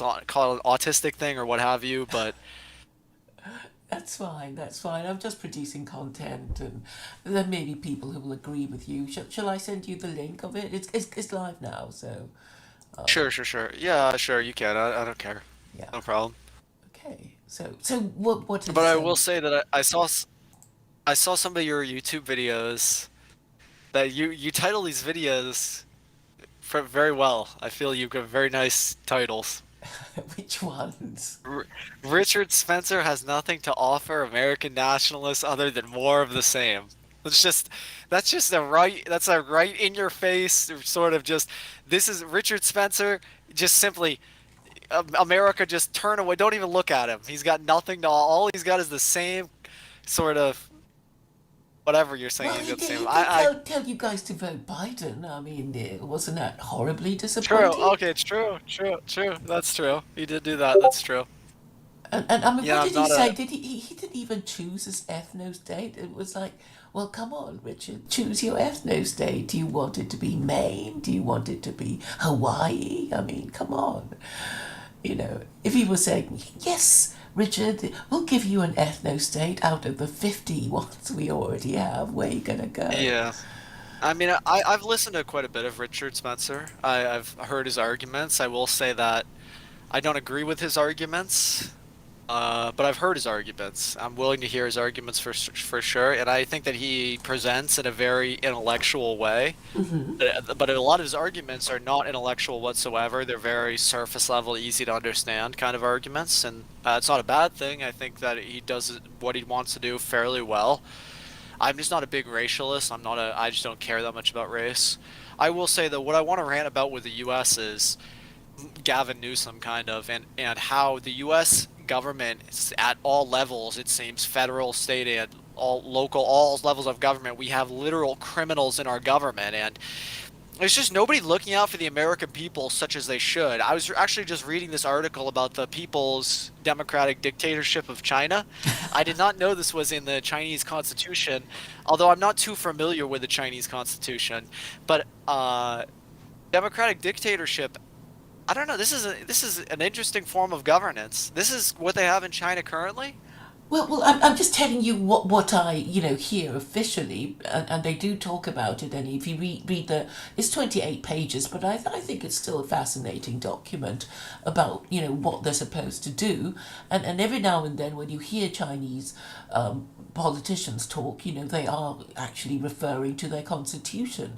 call it an autistic thing or what have you, but That's fine. That's fine. I'm just producing content, and there may be people who will agree with you. Shall I send you the link of it? It's live now, so sure, sure, sure. Yeah, sure, you can. I don't care. yeah. No problem. Okay. So what But is I will say that I saw some of your YouTube videos that you title these videos very well. I feel you've got very nice titles. which ones? R Richard Spencer has nothing to offer American nationalists other than more of the same. It's just that's a right in your face sort of just this is Richard Spencer just simply America just turn away, don't even look at him. He's got nothing to all he's got is the same sort of whatever you're saying Well, he's got the he same. did I tell you guys to vote Biden. I mean, wasn't that horribly true. disappointing? Okay, it's true. True. True. That's true. He did do that. That's true. And I mean, what Yeah, I'm did he not say? a He didn't even choose his ethno state. It was like, well, come on, Richard, choose your ethno state. Do you want it to be Maine? Do you want it to be Hawaii? I mean, come on. If he was saying, yes, Richard, we'll give you an ethno state out of the 50 ones we already have, where are you gonna go? yeah. I mean, I've listened to quite a bit of Richard Spencer. I've heard his arguments. I will say that I don't agree with his arguments, but I've heard his arguments. I'm willing to hear his arguments for sure, and I think that he presents in a very intellectual way. But a lot of his arguments are not intellectual whatsoever. They're very surface level, easy to understand kind of arguments, and it's not a bad thing. I think that he does what he wants to do fairly well. I'm just not a big racialist. I just don't care that much about race. I will say that what I want to rant about with the US is Gavin Newsom kind of and how the US government at all levels, it seems, federal, state, and all local, all levels of government, we have literal criminals in our government, and there's just nobody looking out for the American people such as they should. I was actually just reading this article about the People's Democratic Dictatorship of China. I did not know this was in the Chinese Constitution, although I'm not too familiar with the Chinese Constitution. But democratic dictatorship, I don't know. This is an interesting form of governance. This is what they have in China currently. Well, I'm just telling you what I hear officially, and they do talk about it. And if you read it's 28 pages, but I think it's still a fascinating document about what they're supposed to do. And every now and then when you hear Chinese politicians talk, they are actually referring to their constitution.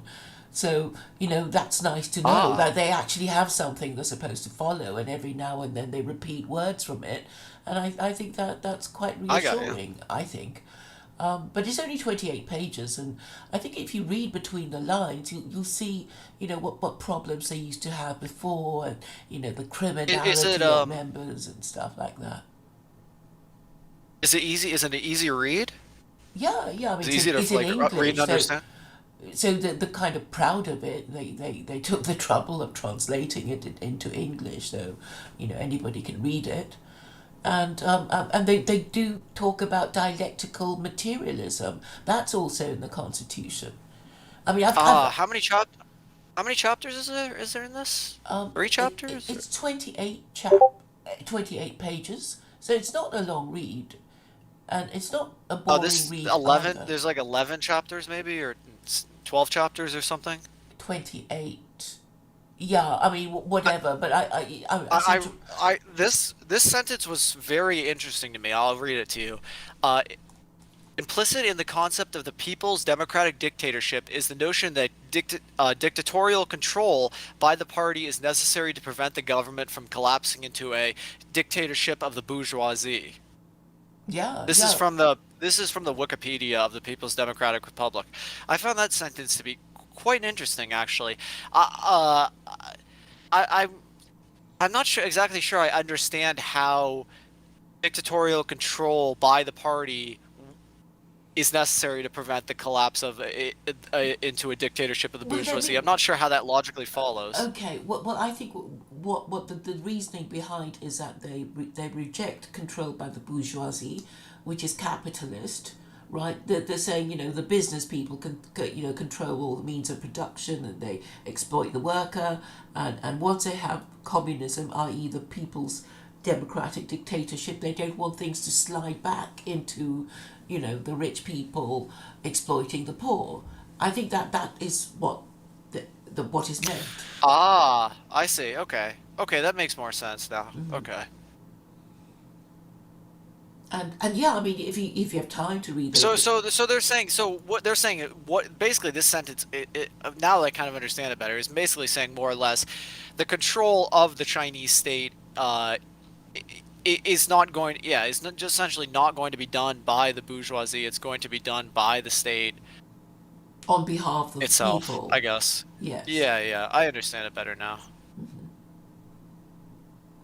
So, that's nice to know Ah, that they actually have something they're supposed to follow, and every now and then they repeat words from it. And I think that's quite I got you. reassuring, I think. But it's only 28 pages, and I think if you read between the lines, you'll see, what problems they used to have before, and, the Is it criminality of members and stuff like that. is it easy? Is it an easy read? Yeah, yeah, I mean, Is it easy to it's in read and English, so understand? the kind of proud of it, they took the trouble of translating it into English, so anybody can read it. And they do talk about dialectical materialism. That's also in the Constitution. I mean, I've How many chapters is there in this? Three chapters? it's 28 pages, so it's not a long read, and it's not a Oh, boring this read 11. either. There's like 11 chapters maybe or 12 chapters or something. 28. Yeah, I mean, whatever, but I seem I, to. this sentence was very interesting to me. I'll read it to you. Uh, Implicit in the concept of the people's democratic dictatorship is the notion that dictatorial control by the party is necessary to prevent the government from collapsing into a dictatorship of the bourgeoisie. Yeah, yeah. This is from the Wikipedia of the People's Democratic Republic. I found that sentence to be quite interesting, actually. I I'm not sure exactly sure I understand how dictatorial control by the party is necessary to prevent the collapse of into a dictatorship of the Well, let bourgeoisie. I'm me. not sure how that logically follows. Okay, well, I think what the reasoning behind is that they reject control by the bourgeoisie, which is capitalist, right? They're saying, the business people control all the means of production, and they exploit the worker. And once they have communism, i.e., the people's democratic dictatorship, they don't want things to slide back into, the rich people exploiting the poor. I think that is what is meant. Ah, I see. Okay. Okay, that makes more sense now. Okay. And yeah, I mean, if you have time to read So those. so so they're saying so what they're saying what basically this sentence now that I kind of understand it better is basically saying more or less the control of the Chinese state is not going yeah is not just essentially not going to be done by the bourgeoisie. It's going to be done by the state On behalf of the itself, I people. guess. Yes. Yeah, yeah, I understand it better now.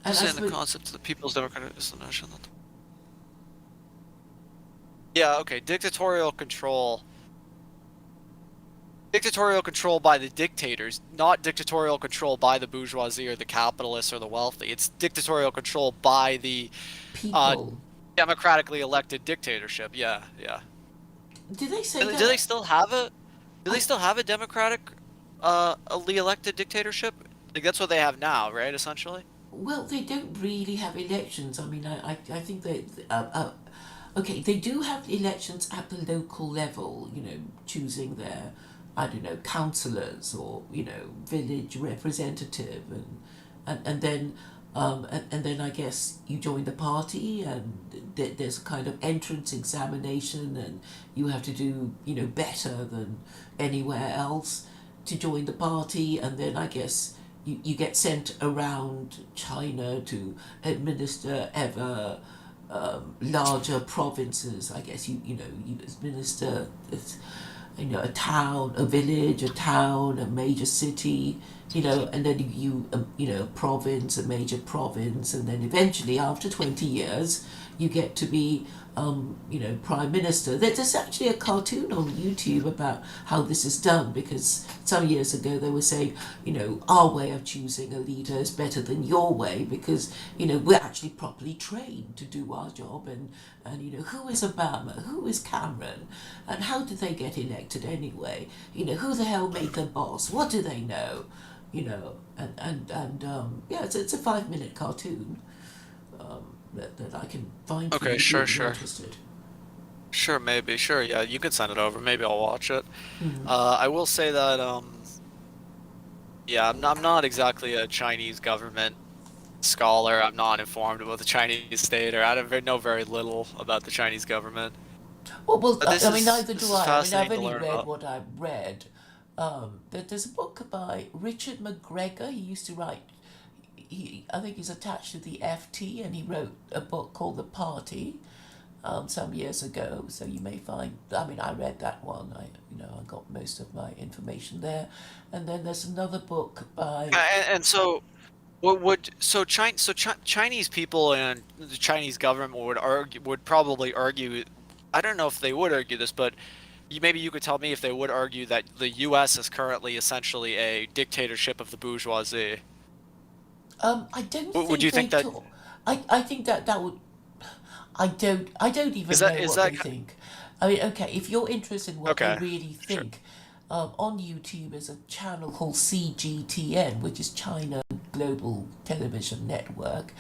And I Understand the suppose, concept of the People's Democratic is the notion that yeah, okay, dictatorial control. Dictatorial control by the dictators, not dictatorial control by the bourgeoisie or the capitalists or the wealthy. It's dictatorial control by the uh, people. democratically elected dictatorship. Yeah, yeah. Did they say Do they that? still have a? Do they I still have a elected dictatorship? Like that's what they have now, right? Essentially. Well, they don't really have elections. I mean, I think they. Okay, they do have elections at the local level. Choosing their, I don't know, councillors, or village representative, and then. And then I guess you join the party, and there's a kind of entrance examination, and you have to do better than anywhere else to join the party. And then I guess you get sent around China to administer ever larger provinces. I guess you administer a town, a village, a town, a major city, and then a province, a major province, and then eventually, after 20 years, you get to be, prime minister. There's actually a cartoon on YouTube about how this is done, because some years ago they were saying, our way of choosing a leader is better than your way, because, we're actually properly trained to do our job. And who is Obama? Who is Cameron? And how did they get elected anyway? Who the hell made them boss? What do they know? Yeah, it's a 5-minute cartoon that I can find for you Okay, if sure, you're sure, interested. sure. Maybe, sure. Yeah, you can send it over. Maybe I'll watch it. Mm. I will say that yeah, I'm not exactly a Chinese government scholar. I'm not informed about the Chinese state, or I don't know very little about the Chinese government. Well, But I mean, neither this do is I. I mean, I've fascinating to only learn read about. what I've read. There's a book by Richard McGregor. He used to write. I think he's attached to the FT, and he wrote a book called The Party, some years ago. So you may find. I mean, I read that one. I got most of my information there, and then there's another book by. And so, what would Chinese people and the Chinese government would probably argue. I don't know if they would argue this, but maybe you could tell me if they would argue that the U.S. is currently essentially a dictatorship of the bourgeoisie. I don't Would think you they think that talk. I think that would. I don't is even that know is what that they think. I mean, okay, if you're interested in what they okay? really Sure. think, on YouTube there's a channel called CGTN, which is China Global Television Network,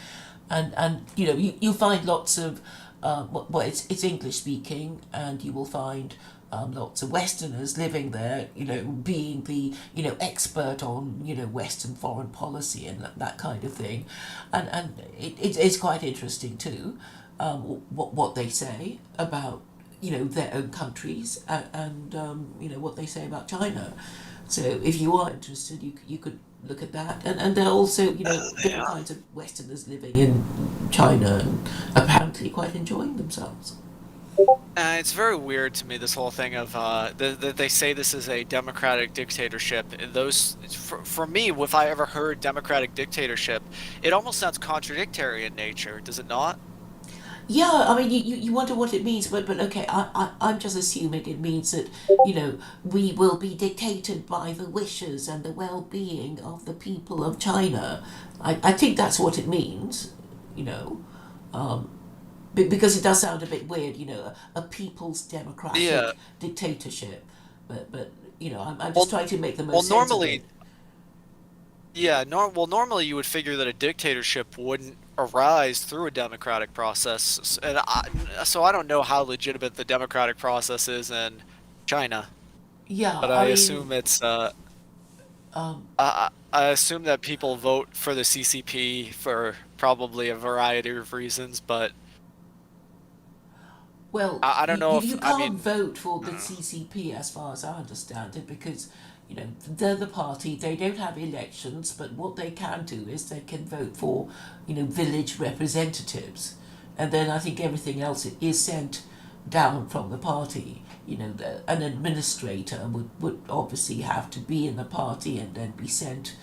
and you find lots of, well, it's English speaking, and you will find. Lots of Westerners living there, being the expert on Western foreign policy and that kind of thing, and it's quite interesting too, what they say about their own countries, and what they say about China. So if you are interested, you could look at that, and there are also different Yeah. kinds of Westerners living in China and apparently quite enjoying themselves. It's very weird to me, this whole thing of that they say this is a democratic dictatorship. Those for me, if I ever heard democratic dictatorship, it almost sounds contradictory in nature, does it not? Yeah, I mean, you wonder what it means, but okay, I'm just assuming it means that, we will be dictated by the wishes and the well being of the people of China. I think that's what it means, you know. Um, Because it does sound a bit weird, a people's Yeah. democratic dictatorship. But I'm just Well, trying to make the well, most sense of normally, it. yeah. Well, normally you would figure that a dictatorship wouldn't arise through a democratic process, so I don't know how legitimate the democratic process is in China, Yeah, but I I mean, assume it's um, I assume that people vote for the CCP for probably a variety of reasons, but well, I don't know if you I can't mean, vote for I the don't know. CCP as far as I understand it because, they're the party, they don't have elections, but what they can do is they can vote for, village representatives. And then I think everything else is sent down from the party. An administrator would obviously have to be in the party and then be sent,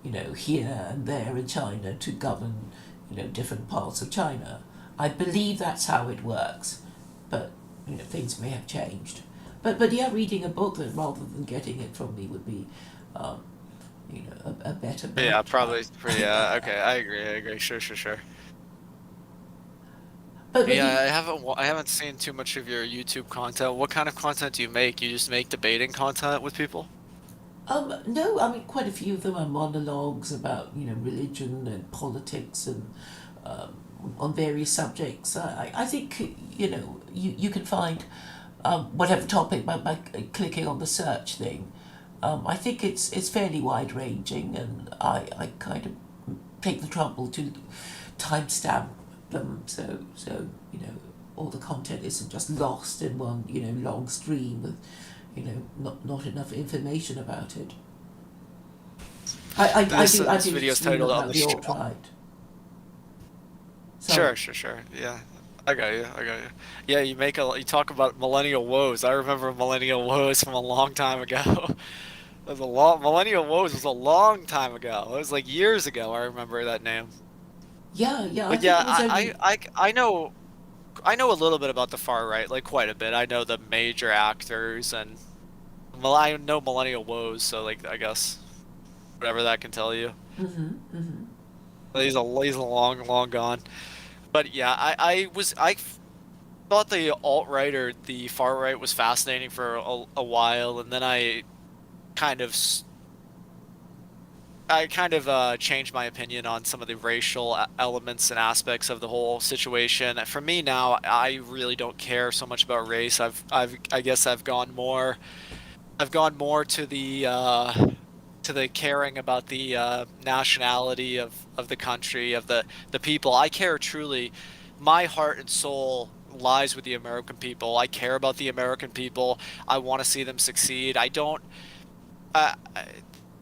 here and there in China to govern, different parts of China. I believe that's how it works, but things may have changed. But yeah, reading a book that rather than getting it from me would be, um, a better Yeah, bet. probably. Yeah, okay, I agree. I agree. Sure, sure, sure. But Yeah, you, I haven't seen too much of your YouTube content. What kind of content do you make? You just make debating content with people? no, I mean quite a few of them are monologues about religion and politics and um, on various subjects. I think you can find whatever topic by clicking on the search thing. I think it's fairly wide ranging, and I kind of take the trouble to timestamp them so all the content isn't just lost in one long stream with not enough information about it. I This do video is stream titled on about the the sh alt right. Sorry. Sure, sure, sure. Yeah. I got you. I got you. Yeah, you talk about millennial woes. I remember millennial woes from a long time ago. It was a long millennial woes was a long time ago. It was like years ago. I remember that name. Yeah, I But think yeah, it was only. I know a little bit about the far right, like quite a bit. I know the major actors and well, I know millennial woes, so like I guess whatever that can tell you. He's a long gone. But yeah, I thought the alt right or the far right was fascinating for a while, and then kind of changed my opinion on some of the racial elements and aspects of the whole situation. For me now, I really don't care so much about race. I guess I've gone more to the caring about the nationality of the country, of the people. I care truly. My heart and soul lies with the American people. I care about the American people. I want to see them succeed. I don't. Uh,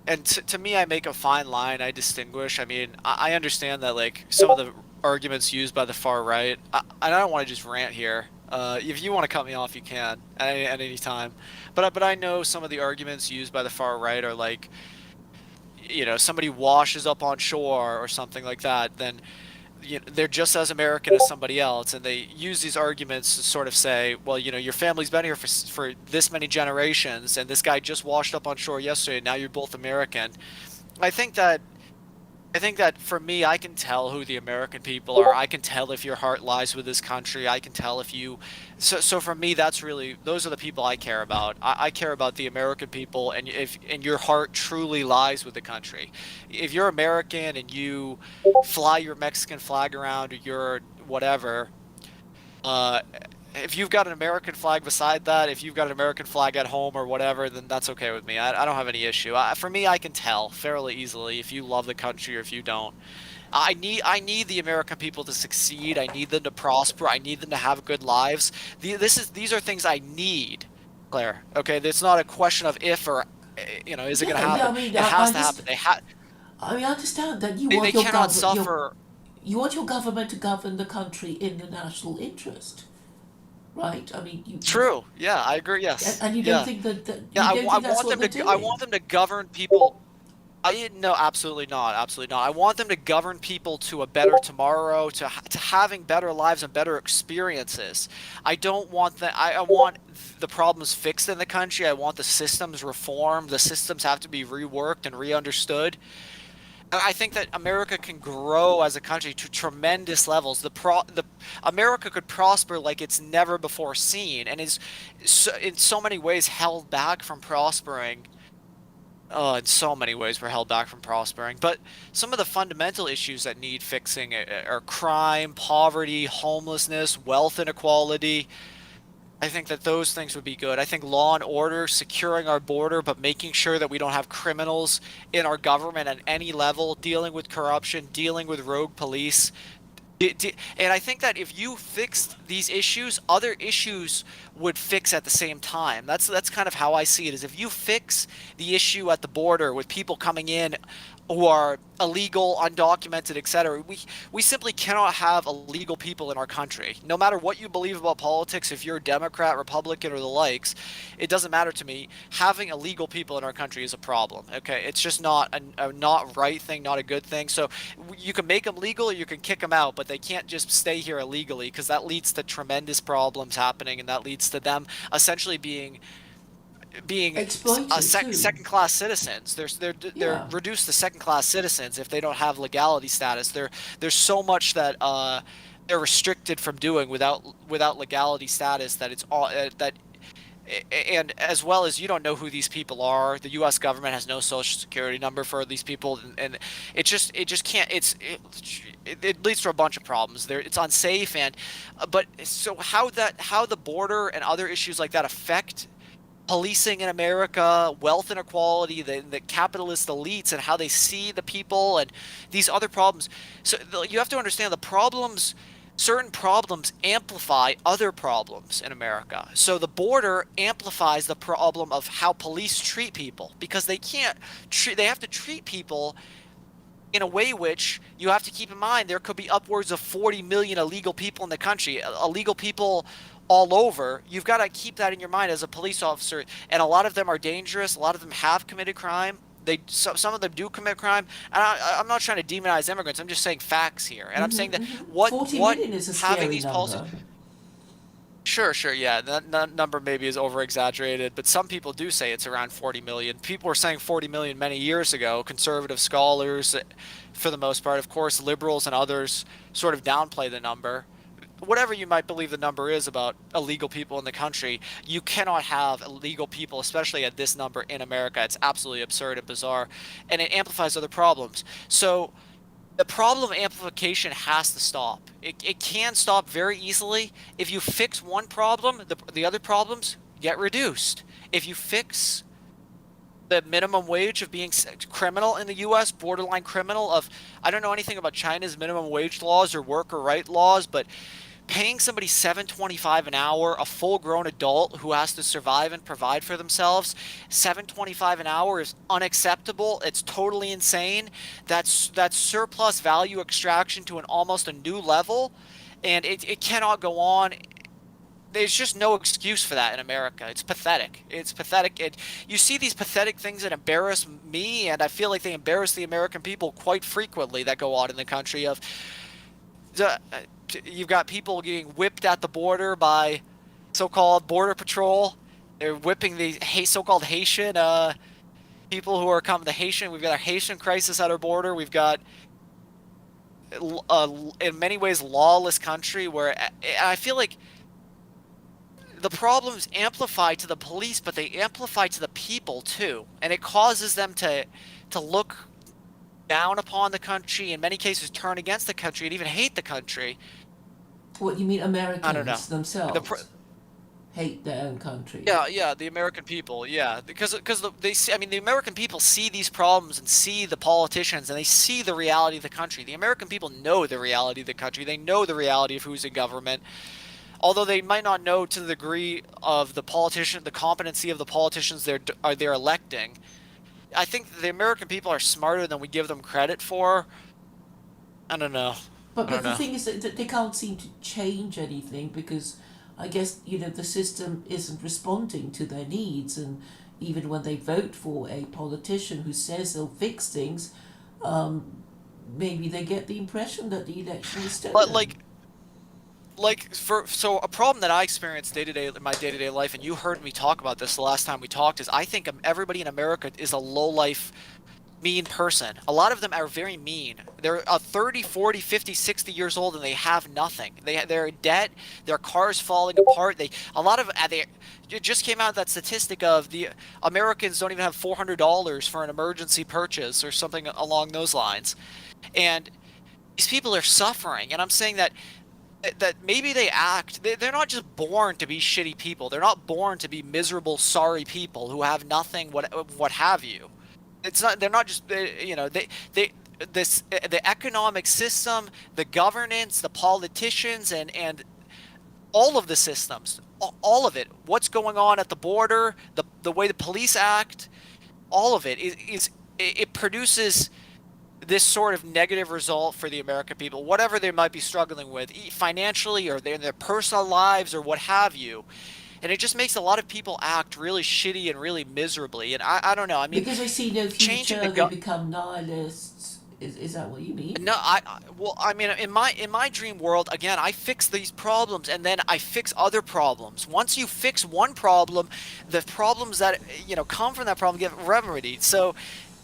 and to me, I make a fine line. I distinguish. I mean, I understand that like some of the arguments used by the far right. I don't want to just rant here. If you want to cut me off, you can at any time. But I know some of the arguments used by the far right are like, somebody washes up on shore or something like that, then they're just as American as somebody else, and they use these arguments to sort of say, well, your family's been here for this many generations, and this guy just washed up on shore yesterday. Now you're both American. I think that I think that for me, I can tell who the American people are. I can tell if your heart lies with this country. I can tell if you. So for me, those are the people I care about. I care about the American people, and if and your heart truly lies with the country. If you're American and you fly your Mexican flag around, or you're whatever, uh, if you've got an American flag beside that, if you've got an American flag at home or whatever, then that's okay with me. I don't have any issue. For me, I can tell fairly easily if you love the country or if you don't. I need the American people to succeed. I need them to prosper. I need them to have good lives. These are things I need, Claire. Okay, it's not a question of if or is it going to Yeah, I happen? mean, It has to happen. I understand that you They want cannot suffer. you want your government to govern the country in the national interest, right? I mean, True. Yeah, I agree. Yes. and you don't Yeah. think Yeah, you don't I think that's want what them they're I want doing? them to govern people. I no, absolutely not, absolutely not. I want them to govern people to a better tomorrow, to having better lives and better experiences. I don't want that. I want the problems fixed in the country. I want the systems reformed. The systems have to be reworked and re-understood. I think that America can grow as a country to tremendous levels. The America could prosper like it's never before seen, and is in so many ways held back from prospering. In so many ways, we're held back from prospering. But some of the fundamental issues that need fixing are crime, poverty, homelessness, wealth inequality. I think that those things would be good. I think law and order, securing our border, but making sure that we don't have criminals in our government at any level, dealing with corruption, dealing with rogue police. And I think that if you fixed these issues, other issues would fix at the same time. That's kind of how I see it. Is if you fix the issue at the border with people coming in who are illegal, undocumented, etc. We simply cannot have illegal people in our country. No matter what you believe about politics, if you're a Democrat, Republican, or the likes, it doesn't matter to me. Having illegal people in our country is a problem. Okay, it's just not a not right thing, not a good thing. So you can make them legal, or you can kick them out, but they can't just stay here illegally because that leads to tremendous problems happening, and that leads to them essentially being Exploited too. second class citizens. They're Yeah. reduced to second class citizens if they don't have legality status. There's so much that they're restricted from doing without legality status that it's all that and as well as you don't know who these people are. The U.S. government has no social security number for these people, and it just can't. It leads to a bunch of problems. There, it's unsafe, and but so how the border and other issues like that affect policing in America, wealth inequality, the capitalist elites, and how they see the people, and these other problems. So you have to understand the problems. Certain problems amplify other problems in America. So the border amplifies the problem of how police treat people because they can't treat. They have to treat people in a way which you have to keep in mind there could be upwards of 40 million illegal people in the country, illegal people all over. You've got to keep that in your mind as a police officer, and a lot of them are dangerous. A lot of them have committed crime. Some of them do commit crime, and I'm not trying to demonize immigrants. I'm just saying facts here, and I'm saying that Forty what million is a having scary these policies. number. Sure, yeah. That number maybe is over exaggerated, but some people do say it's around 40 million. People were saying 40 million many years ago. Conservative scholars, for the most part, of course, liberals and others sort of downplay the number. Whatever you might believe the number is about illegal people in the country, you cannot have illegal people, especially at this number in America. It's absolutely absurd and bizarre, and it amplifies other problems. So the problem of amplification has to stop. It can stop very easily. If you fix one problem, the other problems get reduced. If you fix the minimum wage of being criminal in the US, borderline criminal of, I don't know anything about China's minimum wage laws or worker right laws, but paying somebody 7.25 an hour, a full-grown adult who has to survive and provide for themselves, 7.25 an hour is unacceptable. It's totally insane. That's surplus value extraction to an almost a new level, and it cannot go on. There's just no excuse for that in America. It's pathetic. It's pathetic. You see these pathetic things that embarrass me, and I feel like they embarrass the American people quite frequently that go on in the country of the, you've got people getting whipped at the border by so-called border patrol. They're whipping the so-called Haitian people who are coming. The Haitian, we've got a Haitian crisis at our border. We've got, in many ways, lawless country where I feel like the problems amplify to the police, but they amplify to the people too, and it causes them to look down upon the country. In many cases, turn against the country and even hate the country. What you mean, I don't know. Americans The pr- themselves hate their own country? yeah, the American people, yeah, because they see, I mean, the American people see these problems and see the politicians and they see the reality of the country. The American people know the reality of the country. They know the reality of who's in government, although they might not know to the degree of the competency of the politicians they're electing. I think the American people are smarter than we give them credit for. I don't know. But I don't the know. thing is that they can't seem to change anything because I guess the system isn't responding to their needs, and even when they vote for a politician who says they'll fix things, um, maybe they get the impression that the election is But stolen. so a problem that I experience day to day in my day to day life, and you heard me talk about this the last time we talked, is I think everybody in America is a low life mean person. A lot of them are very mean. They're 30, 40, 50, 60 years old and they have nothing. They're in debt, their car's falling apart. A lot of they it just came out that statistic of the Americans don't even have $400 for an emergency purchase or something along those lines. And these people are suffering, and I'm saying that maybe they're not just born to be shitty people. They're not born to be miserable, sorry people who have nothing, what have you. It's not. They're not just. They this the economic system, the governance, the politicians, and all of the systems, all of it. What's going on at the border, the way the police act, all of it it produces this sort of negative result for the American people, whatever they might be struggling with, financially or in their personal lives or what have you. And it just makes a lot of people act really shitty and really miserably. And I don't know. I mean, Because they see no changing future, they become nihilists. Is that what you mean? no, well, I mean, in my dream world, again, I fix these problems and then I fix other problems. Once you fix one problem, the problems that come from that problem get remedied. So,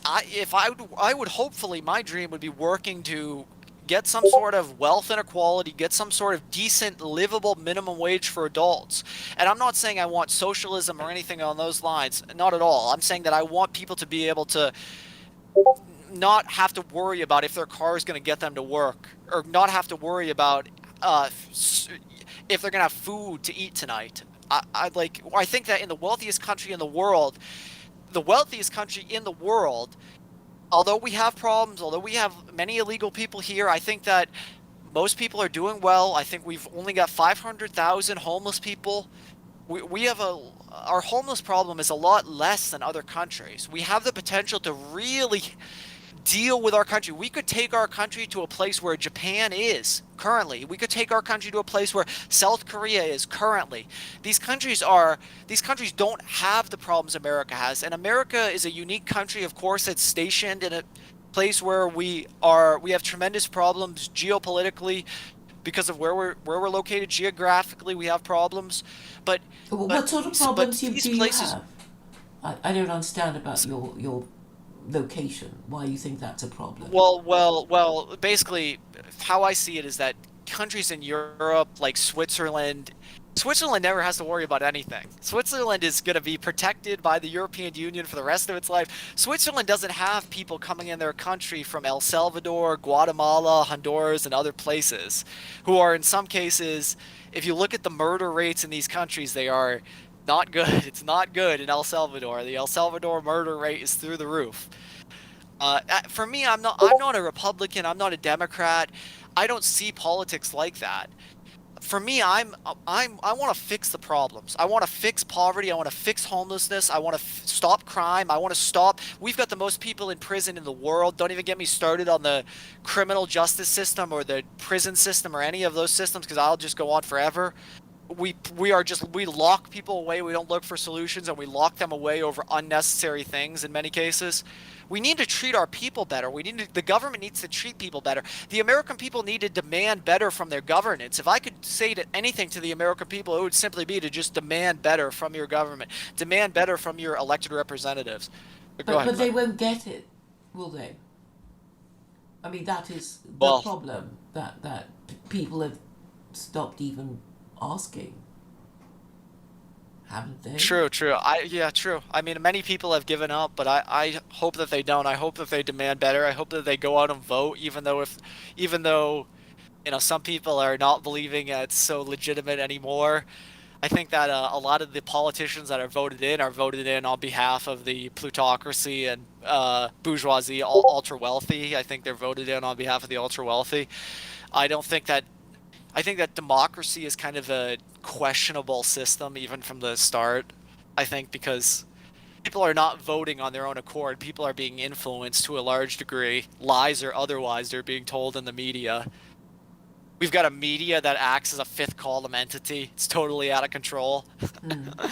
I would hopefully my dream would be working to get some sort of wealth inequality, get some sort of decent, livable minimum wage for adults. And I'm not saying I want socialism or anything on those lines, not at all. I'm saying that I want people to be able to not have to worry about if their car is going to get them to work, or not have to worry about if they're going to have food to eat tonight. I think that in the wealthiest country in the world, although we have problems, although we have many illegal people here, I think that most people are doing well. I think we've only got 500,000 homeless people. We have our homeless problem is a lot less than other countries. We have the potential to really deal with our country. We could take our country to a place where Japan is currently. We could take our country to a place where South Korea is currently. These countries don't have the problems America has. And America is a unique country, of course. It's stationed in a place where we have tremendous problems geopolitically because of where we're located geographically. We have problems. But What sort of but problems these do you places. have? I don't understand about your location. Why you think that's a problem? Well. Basically, how I see it is that countries in Europe, like Switzerland never has to worry about anything. Switzerland is going to be protected by the European Union for the rest of its life. Switzerland doesn't have people coming in their country from El Salvador, Guatemala, Honduras, and other places, who are in some cases, if you look at the murder rates in these countries, they are not good. It's not good in El Salvador. The El Salvador murder rate is through the roof. For me, I'm not a Republican. I'm not a Democrat. I don't see politics like that. For me, I want to fix the problems. I want to fix poverty. I want to fix homelessness. I want to stop crime. I want to stop. We've got the most people in prison in the world. Don't even get me started on the criminal justice system or the prison system or any of those systems, because I'll just go on forever. We lock people away. We don't look for solutions, and we lock them away over unnecessary things in many cases. We need to treat our people better. The government needs to treat people better. The American people need to demand better from their governance. If I could say anything to the American people, it would simply be to just demand better from your government, demand better from your elected representatives. But go ahead, But they Glenn. won't get it, will they? I mean, that is the Well, problem that people have stopped even asking, haven't they? true, true. Yeah, true. I mean, many people have given up, but I hope that they don't. I hope that they demand better. I hope that they go out and vote, even though, some people are not believing it's so legitimate anymore. I think that a lot of the politicians that are voted in on behalf of the plutocracy and bourgeoisie, ultra wealthy. I think they're voted in on behalf of the ultra wealthy. I don't think that I think that democracy is kind of a questionable system even from the start. I think because people are not voting on their own accord. People are being influenced to a large degree, lies or otherwise, they're being told in the media. We've got a media that acts as a fifth column entity. It's totally out of control. Mm.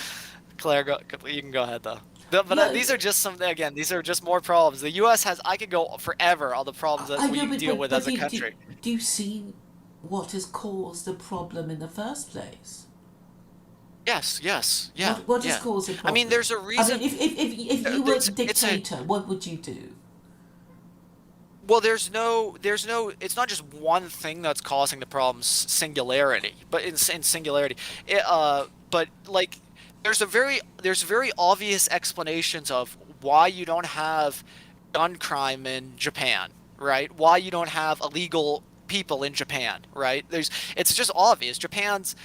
Claire, you can go ahead though. But Yeah, these are just these are just more problems. The U.S. I could go forever on the problems that I know, we deal with but as a country. do you see what has caused the problem in the first place? Yes, yes, yeah, What has yeah. caused the I mean, problem? there's a I mean, reason. if you were It's a dictator, what would you do? Well, there's no. It's not just one thing that's causing the problems, singularity, but in singularity, but like, there's very obvious explanations of why you don't have gun crime in Japan, right? Why you don't have illegal people in Japan, right? It's just obvious. Japan's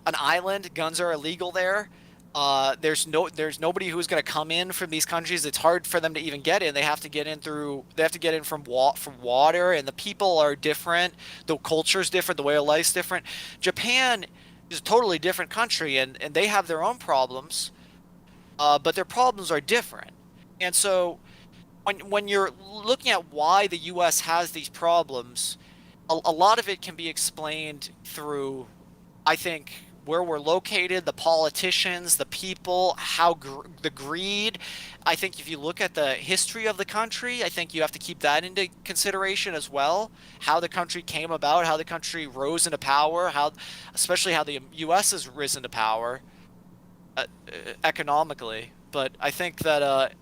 an island. Guns are illegal there. There's nobody who's going to come in from these countries. It's hard for them to even get in. They have to get in from water, and the people are different. The culture's different. The way of life's different. Japan is a totally different country, and they have their own problems, but their problems are different. And so when you're looking at why the U.S. has these problems, a lot of it can be explained through, I think, where we're located, the politicians, the people, the greed. I think if you look at the history of the country, I think you have to keep that into consideration as well. How the country came about, how the country rose into power, especially how the U.S. has risen to power economically. But I think that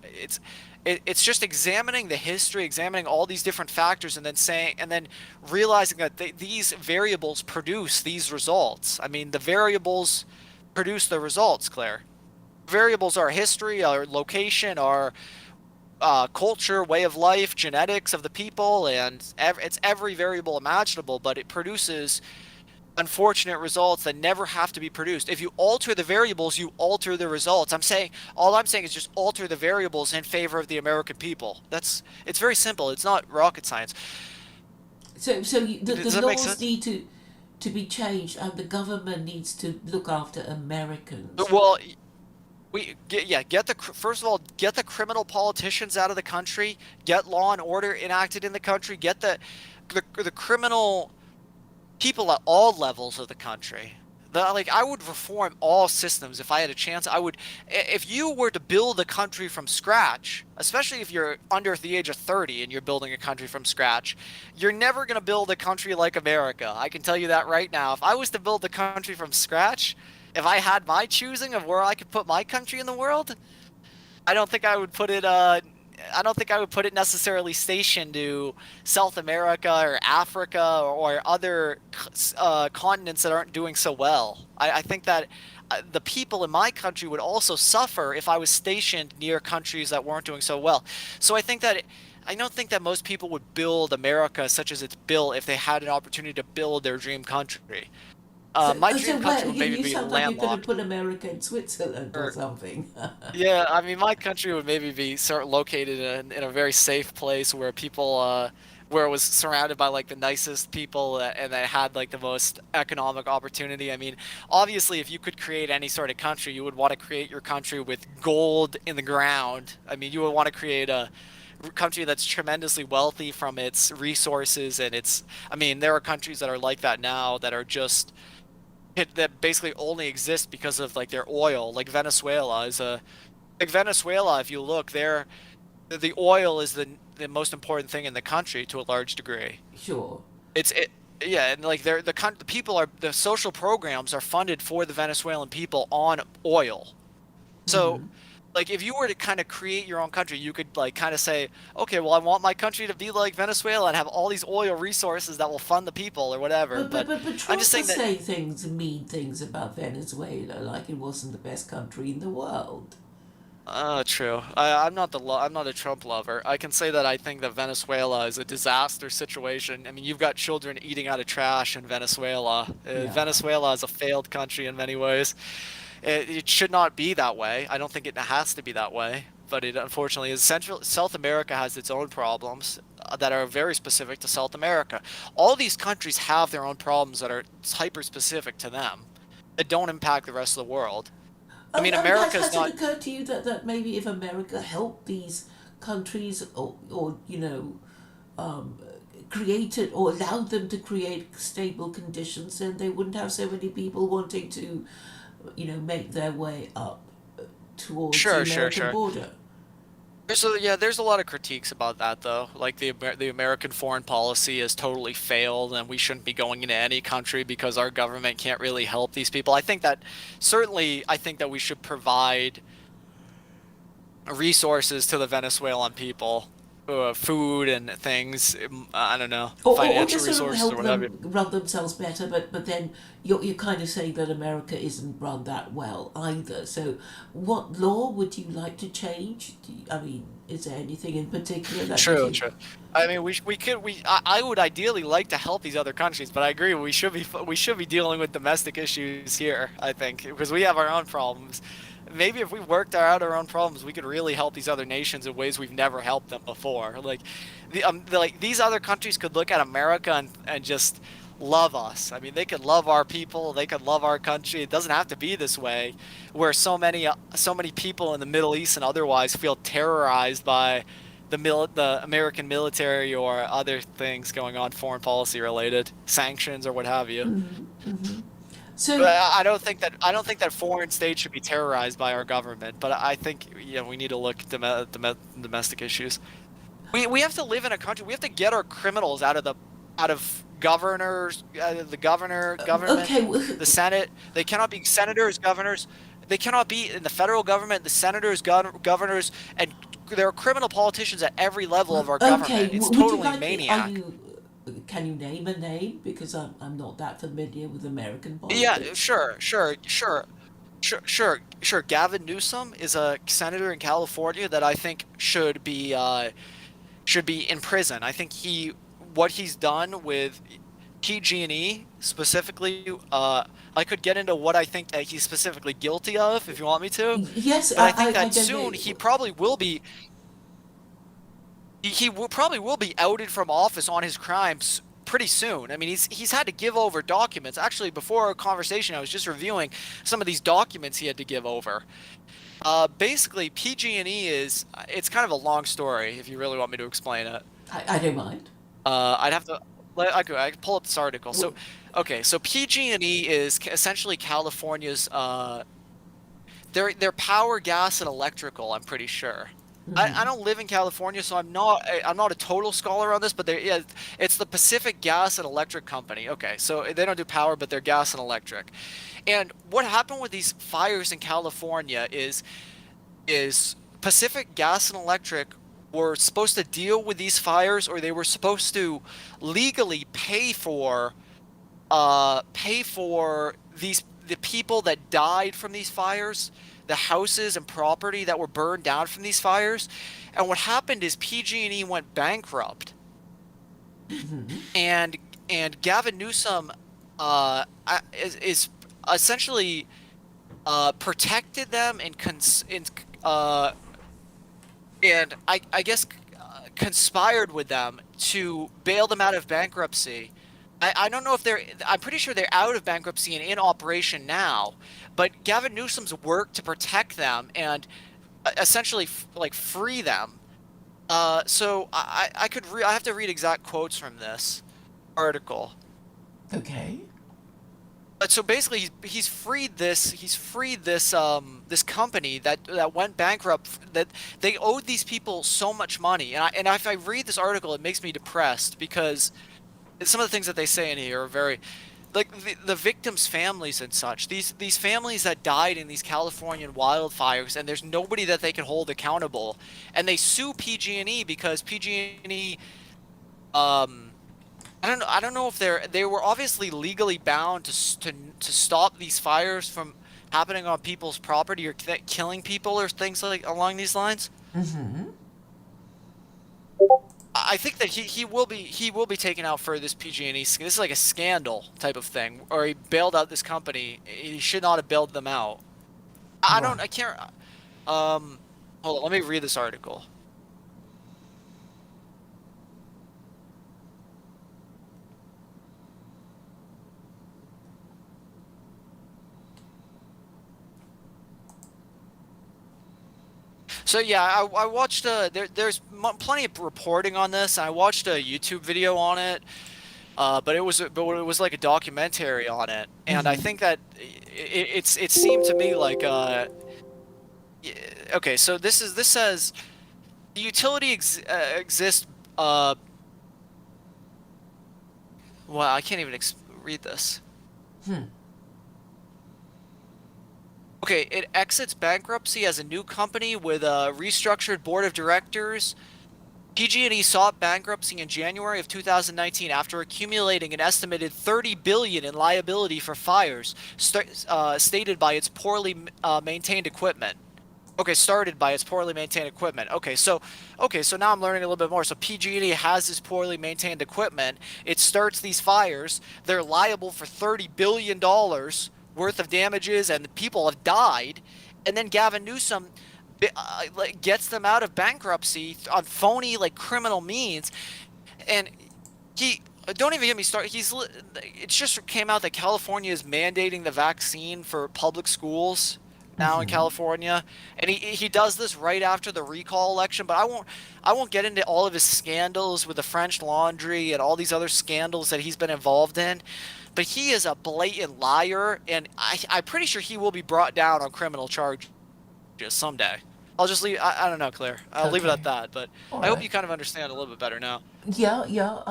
it's just examining the history, examining all these different factors, and then realizing that these variables produce these results. I mean, the variables produce the results, Claire. Variables are history, our location, our culture, way of life, genetics of the people, and it's every variable imaginable, but it produces unfortunate results that never have to be produced. If you alter the variables, you alter the results. All I'm saying is just alter the variables in favor of the American people. It's very simple. It's not rocket science. The Does that make laws sense? need to be changed, and the government needs to look after Americans. Well, get first of all, get the criminal politicians out of the country, get law and order enacted in the country, get the criminal people at all levels of the country. Like, I would reform all systems if I had a chance. If you were to build a country from scratch, especially if you're under the age of 30 and you're building a country from scratch, you're never going to build a country like America. I can tell you that right now. If I was to build a country from scratch, if I had my choosing of where I could put my country in the world, I don't think I would put it I don't think I would put it necessarily stationed to South America or Africa or other continents that aren't doing so well. I think that the people in my country would also suffer if I was stationed near countries that weren't doing so well. So I don't think that most people would build America such as it's built if they had an opportunity to build their dream country. My So dream where country would maybe you be sound like you're going to landlocked. put America in Switzerland or Or something. Yeah, I mean, my country would maybe be sort of located in a very safe place where where it was surrounded by like the nicest people and that had like the most economic opportunity. I mean, obviously, if you could create any sort of country, you would want to create your country with gold in the ground. I mean, you would want to create a country that's tremendously wealthy from its resources I mean, there are countries that are like that now that are just that basically only exist because of like their oil. Like Venezuela is a like Venezuela. If you look there, the oil is the most important thing in the country to a large degree. Sure. It's it Yeah, and like the people are the social programs are funded for the Venezuelan people on oil. So, like, if you were to kind of create your own country, you could like kind of say, okay, well, I want my country to be like Venezuela and have all these oil resources that will fund the people or whatever. But I'm just Trump saying was that. saying mean things about Venezuela, like it wasn't the best country in the world. True. I'm not a Trump lover. I can say that I think that Venezuela is a disaster situation. I mean, you've got children eating out of trash in Venezuela. Yeah. Venezuela is a failed country in many ways. It should not be that way. I don't think it has to be that way, but it unfortunately is. Central South America has its own problems that are very specific to South America. All these countries have their own problems that are hyper specific to them that don't impact the rest of the world. I mean, America is Has it not. occurred to you that maybe if America helped these countries or um, created or allowed them to create stable conditions, then they wouldn't have so many people wanting to, make their way up towards the Sure, sure, American sure. border? There's a lot of critiques about that though. Like the American foreign policy has totally failed, and we shouldn't be going into any country because our government can't really help these people. I think that we should provide resources to the Venezuelan people. food and things. I don't know, Or financial just sort of resources or help what have you. them run themselves better, but then you're kind of saying that America isn't run that well either. So, what law would you like to change? I mean, is there anything in particular that you True, think? true. I mean, I would ideally like to help these other countries, but I agree we should be dealing with domestic issues here. I think because we have our own problems. Maybe if we worked out our own problems, we could really help these other nations in ways we've never helped them before. Like, like these other countries could look at America and just love us. I mean, they could love our people, they could love our country. It doesn't have to be this way, where so many people in the Middle East and otherwise feel terrorized by the American military or other things going on, foreign policy related, sanctions or what have you. But So, I don't think that foreign states should be terrorized by our government. But I think we need to look at domestic issues. We have to live in a country. We have to get our criminals out of governors, the government, okay, the Senate. They cannot be senators, governors. They cannot be in the federal government, the senators, governors, and there are criminal politicians at every level of our okay. government. It's Would you totally like? Are maniac. you? Can you name a name? Because I'm not that familiar with American Yeah, politics. sure. Gavin Newsom is a senator in California that I think should be in prison. I think what he's done with PG&E specifically. I could get into what I think that he's specifically guilty of if you want me to, Yes, but I think I that don't soon know. he will probably will be outed from office on his crimes pretty soon. I mean, he's had to give over documents. Actually, before our conversation, I was just reviewing some of these documents he had to give over. Basically, PG&E it's kind of a long story if you really want me to explain it. I don't mind. I'd have to I could pull up this article. So, Well, okay, so PG&E is essentially California's they're power, gas, and electrical. I'm pretty sure. I don't live in California, so I'm not a total scholar on this, but yeah, it's the Pacific Gas and Electric Company. Okay, so they don't do power, but they're gas and electric. And what happened with these fires in California is Pacific Gas and Electric were supposed to deal with these fires, or they were supposed to legally pay for the people that died from these fires, the houses and property that were burned down from these fires. And what happened is PG&E went bankrupt, and Gavin Newsom is essentially protected them uh, and I guess conspired with them to bail them out of bankruptcy. I don't know if I'm pretty sure they're out of bankruptcy and in operation now, but Gavin Newsom's worked to protect them and essentially like free them. So I have to read exact quotes from this article. okay. But so basically, he's freed this company that went bankrupt, that they owed these people so much money. And if I read this article, it makes me depressed because some of the things that they say in here are very, like the victims' families and such. These families that died in these Californian wildfires, and there's nobody that they can hold accountable, and they sue PG&E because PG&E um I don't know if they were obviously legally bound to stop these fires from happening on people's property or killing people or things like along these lines. I think that he will be taken out for this PG&E. This is like a scandal type of thing, or he bailed out this company. He should not have bailed them out. Right. I can't. Um, hold on, let me read this article. So yeah, I watched plenty of reporting on this. I watched a YouTube video on it, but it was like a documentary on it, and I think that it seemed to me like y- okay, so this says the utility exists. Well, I can't even read this. Okay, it exits bankruptcy as a new company with a restructured board of directors. PG&E sought bankruptcy in January of 2019 after accumulating an estimated 30 billion in liability for fires stated by its poorly maintained equipment. Okay, started by its poorly maintained equipment. Okay, so now I'm learning a little bit more. So PG&E has this poorly maintained equipment. It starts these fires. They're liable for $30 billion worth of damages, and people have died. And then Gavin Newsom like gets them out of bankruptcy on phony like criminal means, and he don't even get me started. It's just came out that California is mandating the vaccine for public schools now in California, and he does this right after the recall election. But I won't get into all of his scandals with the French Laundry and all these other scandals that he's been involved in. But he is a blatant liar, and I'm pretty sure he will be brought down on criminal charges someday. I'll just leave. I don't know, Claire. I'll leave it at Okay. that. But All I hope right. you kind of understand a little bit better now. Yeah, yeah.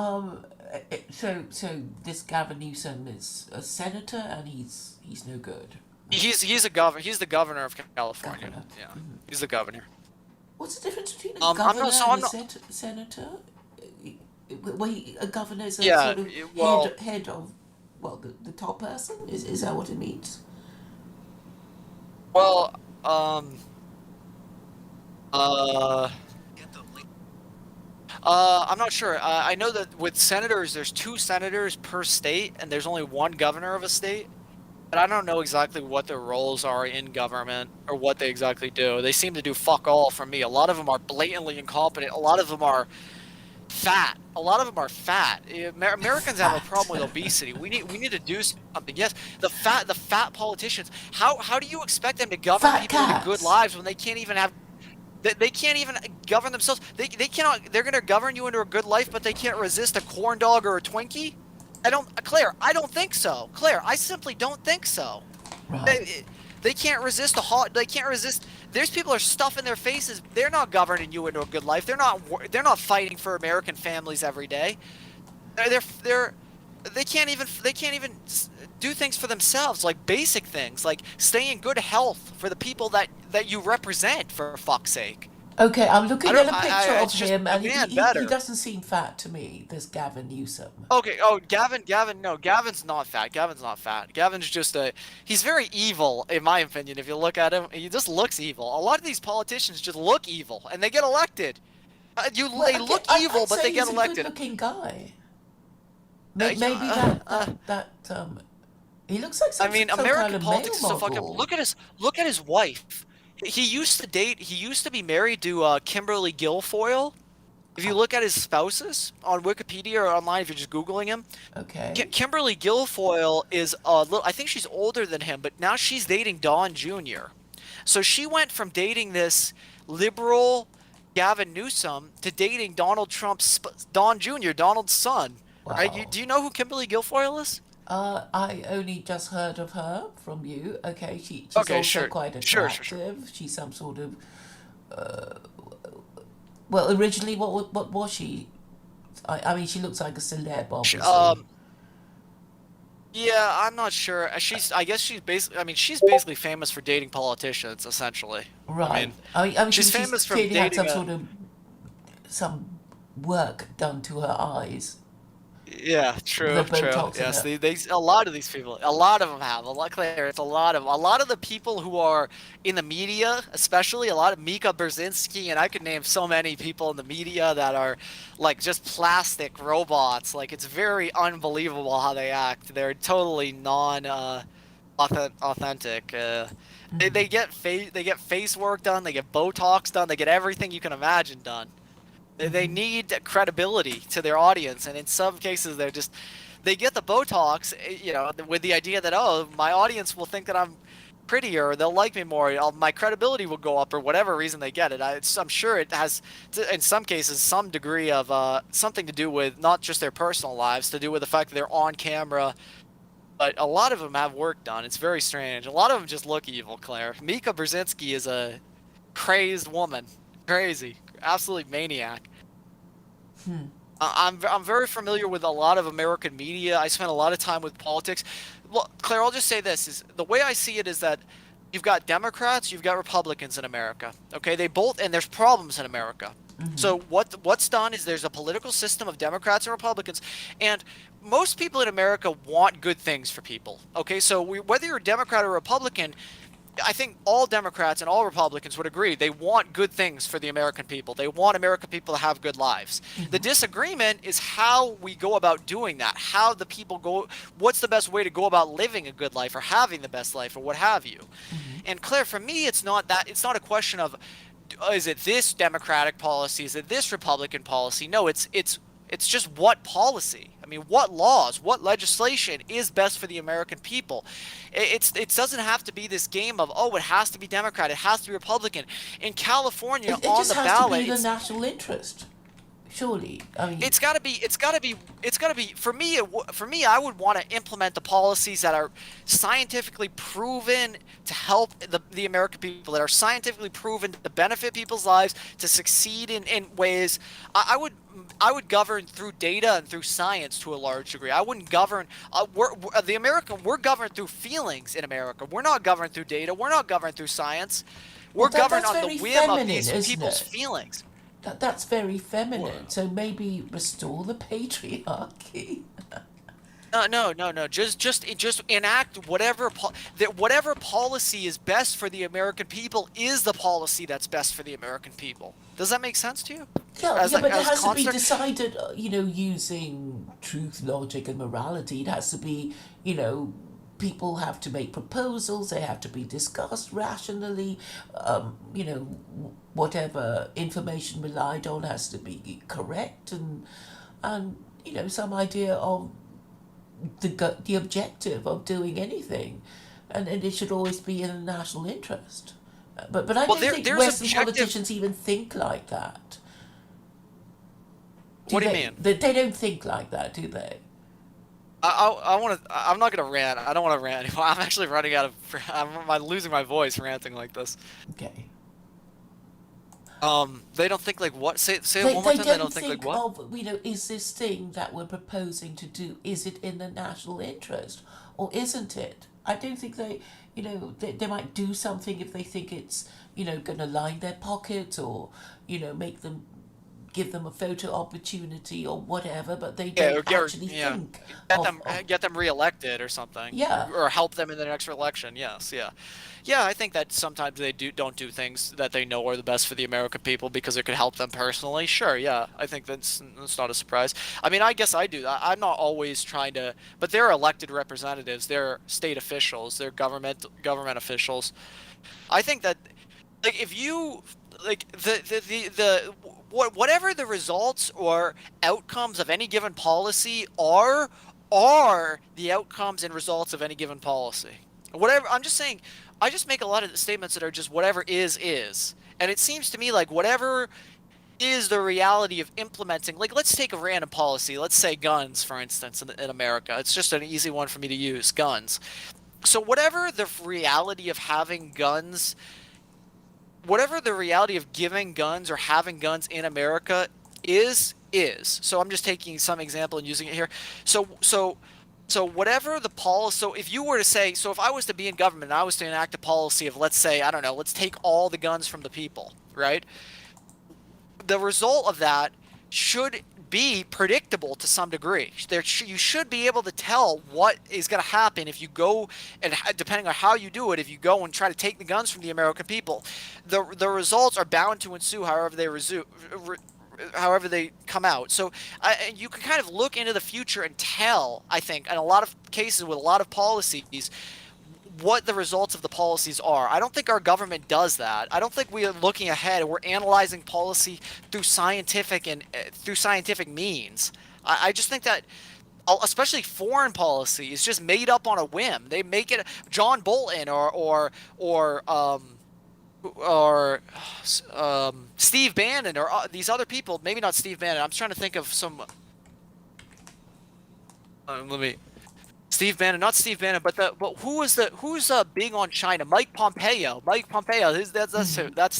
So this Gavin Newsom is a senator, and he's no good. He's a governor. He's the governor of California. Governor. Yeah, he's the governor. What's the difference between a I'm governor not. So and I'm a not. senator? Well, a governor is a Yeah. sort of Well. head of, well, the top person. Is that what it means? Well. Um. Uh. I'm not sure. I know that with senators, there's 2 senators per state, and there's only 1 governor of a state. But I don't know exactly what their roles are in government or what they exactly do. They seem to do fuck all for me. A lot of them are blatantly incompetent. A lot of them are fat. A lot of them are fat. Americans have a Fat. problem with obesity. We need to do something. Yes, the fat politicians. How do you expect them to govern Fat people into good cats. lives when they can't even have they can't even govern themselves. They cannot. They're gonna govern you into a good life, but they can't resist a corn dog or a Twinkie. Claire. I don't think so. Claire, I simply don't think so. Right. They can't resist a hot. They can't resist. There's people are stuffing their faces. They're not governing you into a good life. They're not fighting for American families every day. They're they can't even do things for themselves, like basic things, like stay in good health for the people that you represent. For fuck's sake, Okay, I'm I looking don't. at a picture of It's just him, and demand he better. doesn't seem fat to me. This Gavin Newsom. Okay. Oh, Gavin. No, Gavin's not fat. Gavin's not fat. Gavin's just a. He's very evil, in my opinion. If you look at him, he just looks evil. A lot of these politicians just look evil, and they get elected. Well, They okay, look evil, I'd but say they get he's a elected. good-looking guy. Maybe Yeah, he looks like I some mean, some kind American of male politics is so fucking. model. Look at his wife. He used to be married to Kimberly Guilfoyle. If you look at his spouses on Wikipedia or online, if you're just googling him, Okay. Kimberly Guilfoyle is a little. I think she's older than him, but now she's dating Don Jr. So she went from dating this liberal Gavin Newsom to dating Donald Trump's Don Jr., Donald's son. Right? Wow. Do you know who Kimberly Guilfoyle is? I only just heard of her from you. Okay, she's Okay, also sure, quite sure. attractive. She's some sort of well, originally, what was she? I mean, she looks like a celeb, She, obviously. yeah, I'm not sure. I guess she's basically. I mean, she's basically famous for dating politicians, essentially. I Right. mean, I mean, she's she's famous from clearly had dating some a. sort of some work done to her eyes Yeah, with the true. Botox in Yes, her. they a lot of these people, a lot of them have. A lot, Claire, it's a lot of the people who are in the media, especially a lot of Mika Brzezinski, and I could name so many people in the media that are like just plastic robots. Like it's very unbelievable how they act. They're totally non authentic. They get face work done, they get Botox done, they get everything you can imagine done. They need credibility to their audience, and in some cases, they get the Botox, with the idea that, oh, my audience will think that I'm prettier, or they'll like me more, my credibility will go up, or whatever reason they get it. I'm sure it has, in some cases, some degree of something to do with not just their personal lives, to do with the fact that they're on camera. But a lot of them have work done. It's very strange. A lot of them just look evil, Claire. Mika Brzezinski is a crazed woman. Crazy. Absolute maniac. I'm very familiar with a lot of American media. I spent a lot of time with politics. Well, Claire, I'll just say this: is the way I see it is that you've got Democrats, you've got Republicans in America. Okay, they both, and there's problems in America. So what's done is there's a political system of Democrats and Republicans, and most people in America want good things for people. Okay, so whether you're a Democrat or Republican, I think all Democrats and all Republicans would agree they want good things for the American people. They want American people to have good lives. The disagreement is how we go about doing that. How the people go, what's the best way to go about living a good life or having the best life or what have you. And Claire, for me, it's not that. It's not a question of is it this Democratic policy? Is it this Republican policy? No, it's just what policy. I mean, what laws, what legislation is best for the American people? It doesn't have to be this game of, oh, it has to be Democrat, it has to be Republican. In California, It on just the has to be ballot, the national interest, surely. I mean, it's got to be for me I would want to implement the policies that are scientifically proven to help the American people, that are scientifically proven to benefit people's lives, to succeed in ways. I would govern through data and through science to a large degree. I wouldn't govern. We're governed through feelings in America. We're not governed through data. We're not governed through science. well, We're governed that's on the very whim of feminine, these isn't people's it? feelings. That's very feminine. So maybe restore the patriarchy. No. Just enact whatever policy is best for the American people is the policy that's best for the American people. Does that make sense to you? Yeah, As yeah, a but it as has to be construct? decided, using truth, logic, and morality. It has to be, people have to make proposals. They have to be discussed rationally. Whatever information relied on has to be correct, and some idea of the objective of doing anything, and it should always be in the national interest. But I Well, don't think there's Western objective. politicians even think like that. Do What do you they? mean? They don't think like that, do they? I want to. I'm not gonna rant. I don't want to rant anymore. I'm actually running out of. I'm losing my voice ranting like this. Okay. They don't think like what? Say it They, one more they time. They don't don't think like think what? of, is this thing that we're proposing to do, is it in the national interest or isn't it? I don't think they might do something if they think it's, going to line their pockets or, make them, give them a photo opportunity or whatever, but they Yeah, don't actually yeah, think get of, them of get them reelected or something, yeah. or help them in the next election. Yes, yeah, yeah. I think that sometimes they don't do things that they know are the best for the American people because it could help them personally. Sure, yeah, I think that's not a surprise. I mean, I guess I do that. I'm not always trying to, but they're elected representatives. They're state officials. They're government officials. I think that like if you like the whatever the results or outcomes of any given policy are the outcomes and results of any given policy. Whatever, I'm just saying, I just make a lot of statements that are just whatever is. And it seems to me like whatever is the reality of implementing, like let's take a random policy, let's say guns for instance in America. It's just an easy one for me to use, guns. So whatever the reality of having guns, whatever the reality of giving guns or having guns in America is. So I'm just taking some example and using it here. So whatever the policy, so if you were to say, so if I was to be in government and I was to enact a policy of, let's say, I don't know, let's take all the guns from the people, right? The result of that should be predictable to some degree. You should be able to tell what is going to happen if you go, and depending on how you do it, if you go and try to take the guns from the American people, the results are bound to ensue however they come out. So you can kind of look into the future and tell, I think, in a lot of cases with a lot of policies, what the results of the policies are. I don't think our government does that. I don't think we are looking ahead. We're analyzing policy through scientific means. I just think that, especially foreign policy, is just made up on a whim. They make it John Bolton or Steve Bannon or these other people. Maybe not Steve Bannon. I'm trying to think of some. Let me. Steve Bannon, not Steve Bannon, but who's big on China? Mike Pompeo. Mike Pompeo. That's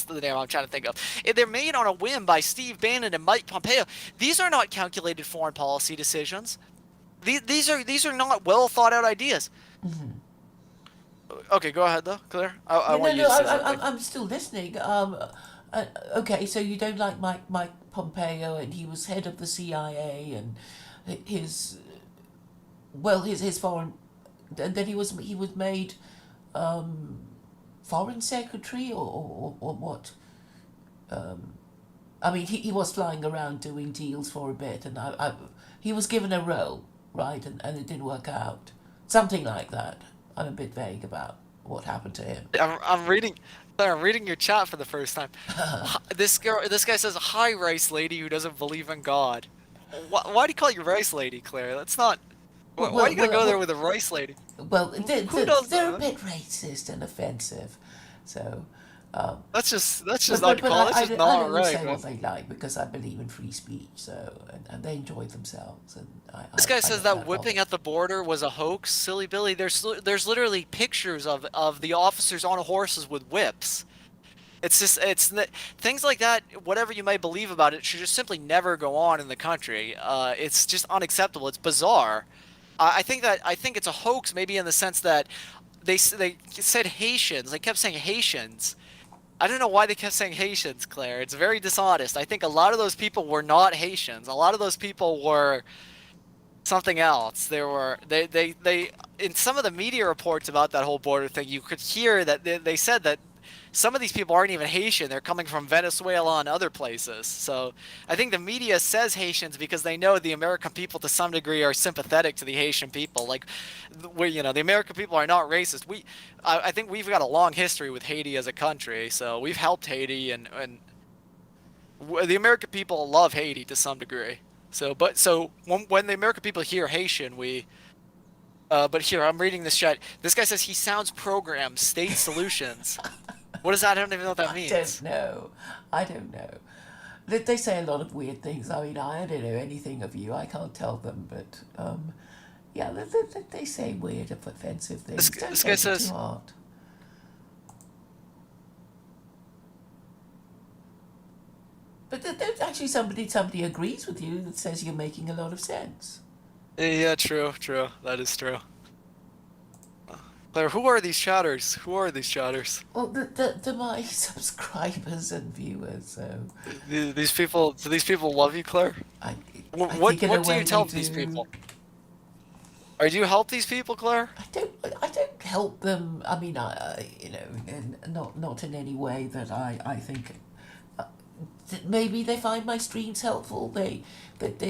the name I'm trying to think of. And they're made on a whim by Steve Bannon and Mike Pompeo. These are not calculated foreign policy decisions. These are not well thought out ideas. Okay, go ahead though, Claire. I Yeah, no, want you no, to say something. I'm still listening. Okay, so you don't like Mike Pompeo, and he was head of the CIA, and his his foreign, and then he was made foreign secretary, or what? I mean, he was flying around doing deals for a bit, and he was given a role, right, and it didn't work out. Something like that. I'm a bit vague about what happened to him. I'm reading. Sorry, I'm reading your chat for the first time. This guy says, "Hi, rice lady who doesn't believe in God." Why do you call you rice lady, Claire? That's not. Why are you gonna go there with a rice lady? Well, Who does they're a that? bit racist and offensive, so. That's just uncalled. That's just I not let them right, say man. what they like because I believe in free speech, so and they enjoy themselves, and This guy I says don't that have a problem. whipping at the border was a hoax. Silly Billy. There's literally pictures of the officers on horses with whips. It's just things like that. Whatever you might believe about it, should just simply never go on in the country. It's just unacceptable. It's bizarre. I think it's a hoax, maybe in the sense that they said Haitians. They kept saying Haitians. I don't know why they kept saying Haitians, Claire. It's very dishonest. I think a lot of those people were not Haitians. A lot of those people were something else. They in some of the media reports about that whole border thing, you could hear that they said that some of these people aren't even Haitian. They're coming from Venezuela and other places. So I think the media says Haitians because they know the American people to some degree are sympathetic to the Haitian people. Like, the American people are not racist. I think we've got a long history with Haiti as a country. So we've helped Haiti, and the American people love Haiti to some degree. So when the American people hear Haitian, but here I'm reading this chat. This guy says he sounds programmed. State solutions. What is that? I don't even know what that I don't means. know. I don't know. They say a lot of weird things. I mean, I don't know anything of you. I can't tell them, but yeah, they say weird, offensive This things. Don't this guy take it too says hard. But there's actually somebody agrees with you that says you're making a lot of sense. yeah, true. That is true. Claire, who are these chatters? Who are these chatters? Well, the my subscribers and viewers, so These people, do these people love you, Claire? I What I what, think in a what do you way they tell these do. people? Or do you help these people, Claire? I don't help them. I mean, not in any way that I think. Maybe they find my streams helpful. They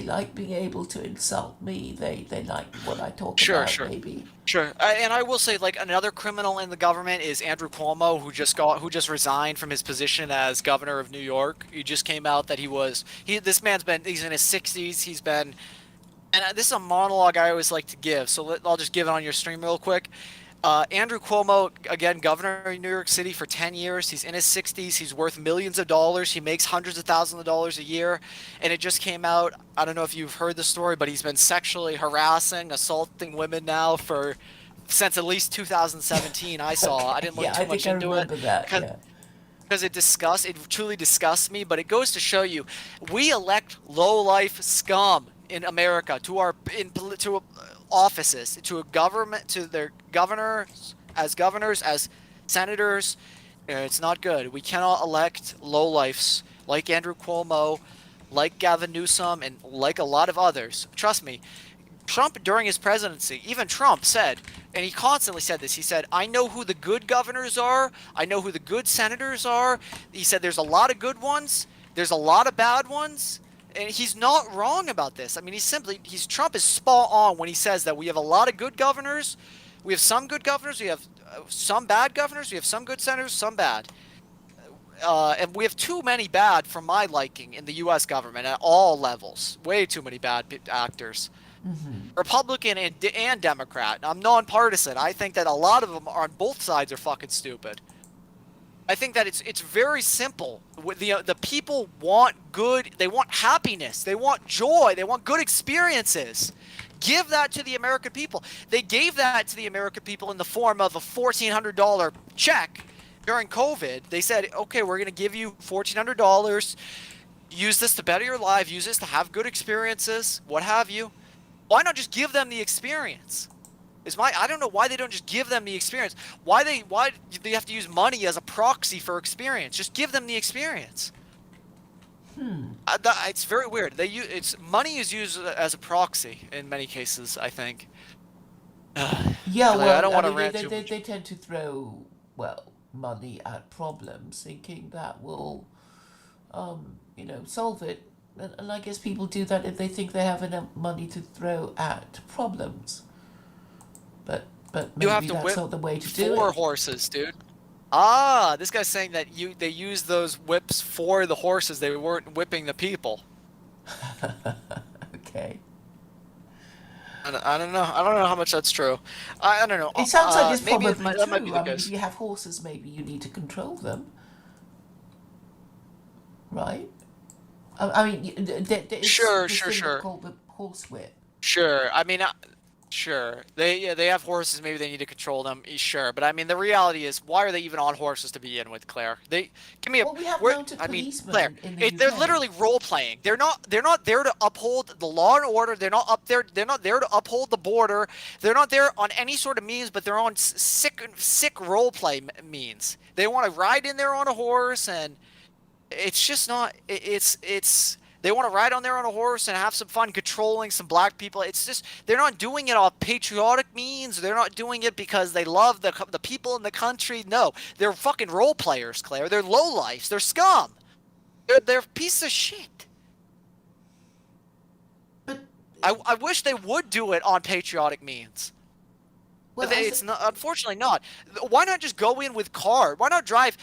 like being able to insult me. They like what I talk Sure, about. sure. Maybe. Sure, and I will say, like, another criminal in the government is Andrew Cuomo, who just resigned from his position as governor of New York. He just came out that this man's he's in his 60s. He's been, and this is a monologue I always like to give, so I'll just give it on your stream real quick. Andrew Cuomo, again, governor of New York City for 10 years. He's in his 60s. He's worth millions of dollars. He makes hundreds of thousands of dollars a year. And it just came out. I don't know if you've heard the story, but he's been sexually harassing, assaulting women now since at least 2017. I saw. I didn't look Yeah, I too think much I into it remember that. because Yeah. it truly disgusts me, but it goes to show you we elect low life scum in America to offices, to a government, to their governors, as senators. It's not good. We cannot elect low lifes like Andrew Cuomo, like Gavin Newsom, and like a lot of others. Trust me, Trump, during his presidency, even Trump said, and he constantly said this, he said, I know who the good governors are. I know who the good senators are. He said, there's a lot of good ones. There's a lot of bad ones. And he's not wrong about this. I mean, Trump is spot on when he says that we have a lot of good governors. We have some good governors. We have some bad governors. We have some good senators, some bad. And we have too many bad for my liking in the U.S. government at all levels. Way too many bad actors. Republican and Democrat. I'm nonpartisan. I think that a lot of them are on both sides are fucking stupid. I think that it's very simple. The people want good. They want happiness. They want joy. They want good experiences. Give that to the American people. They gave that to the American people in the form of a $1,400 check during COVID. They said, okay, we're going to give you $1,400. Use this to better your life. Use this to have good experiences. What have you? Why not just give them the experience? Is my I don't know why they don't just give them the experience. Why do they have to use money as a proxy for experience? Just give them the experience. It's very weird. It's money is used as a proxy in many cases, I think. Yeah, I well, don't I want to mean, rant too much. they tend to throw, well, money at problems, thinking that will, solve it. And I guess people do that if they think they have enough money to throw at problems. But You have maybe to that's whip not the way to do for it. horses, dude. Ah, this guy's saying that they use those whips for the horses. They weren't whipping the people. Okay. I don't know. I don't know how much that's true. I don't know. It sounds like it's Maybe probably that might be true. the I mean, if case. you have horses, maybe you need to control them, right? I mean, it's Sure, this sure, thing sure. called the horsewhip. Sure. I mean, sure. They have horses. Maybe they need to control them. Sure. But I mean, the reality is, why are they even on horses to begin with, Claire? They give me a Well, we have where. mounted I mean, policemen Claire, in the they're UK. literally role playing. They're not there to uphold the law and order. They're not up there. They're not there to uphold the border. They're not there on any sort of means. But they're on sick role play means. They want to ride in there on a horse and it's just not it's they want to ride on there on a horse and have some fun controlling some black people. It's just they're not doing it off patriotic means. They're not doing it because they love the people in the country. No, they're fucking role players, Claire. They're lowlifes. They're scum. They're pieces of shit. But I wish they would do it on patriotic means. well, It's not, unfortunately not. Why not just go in with car? Why not drive?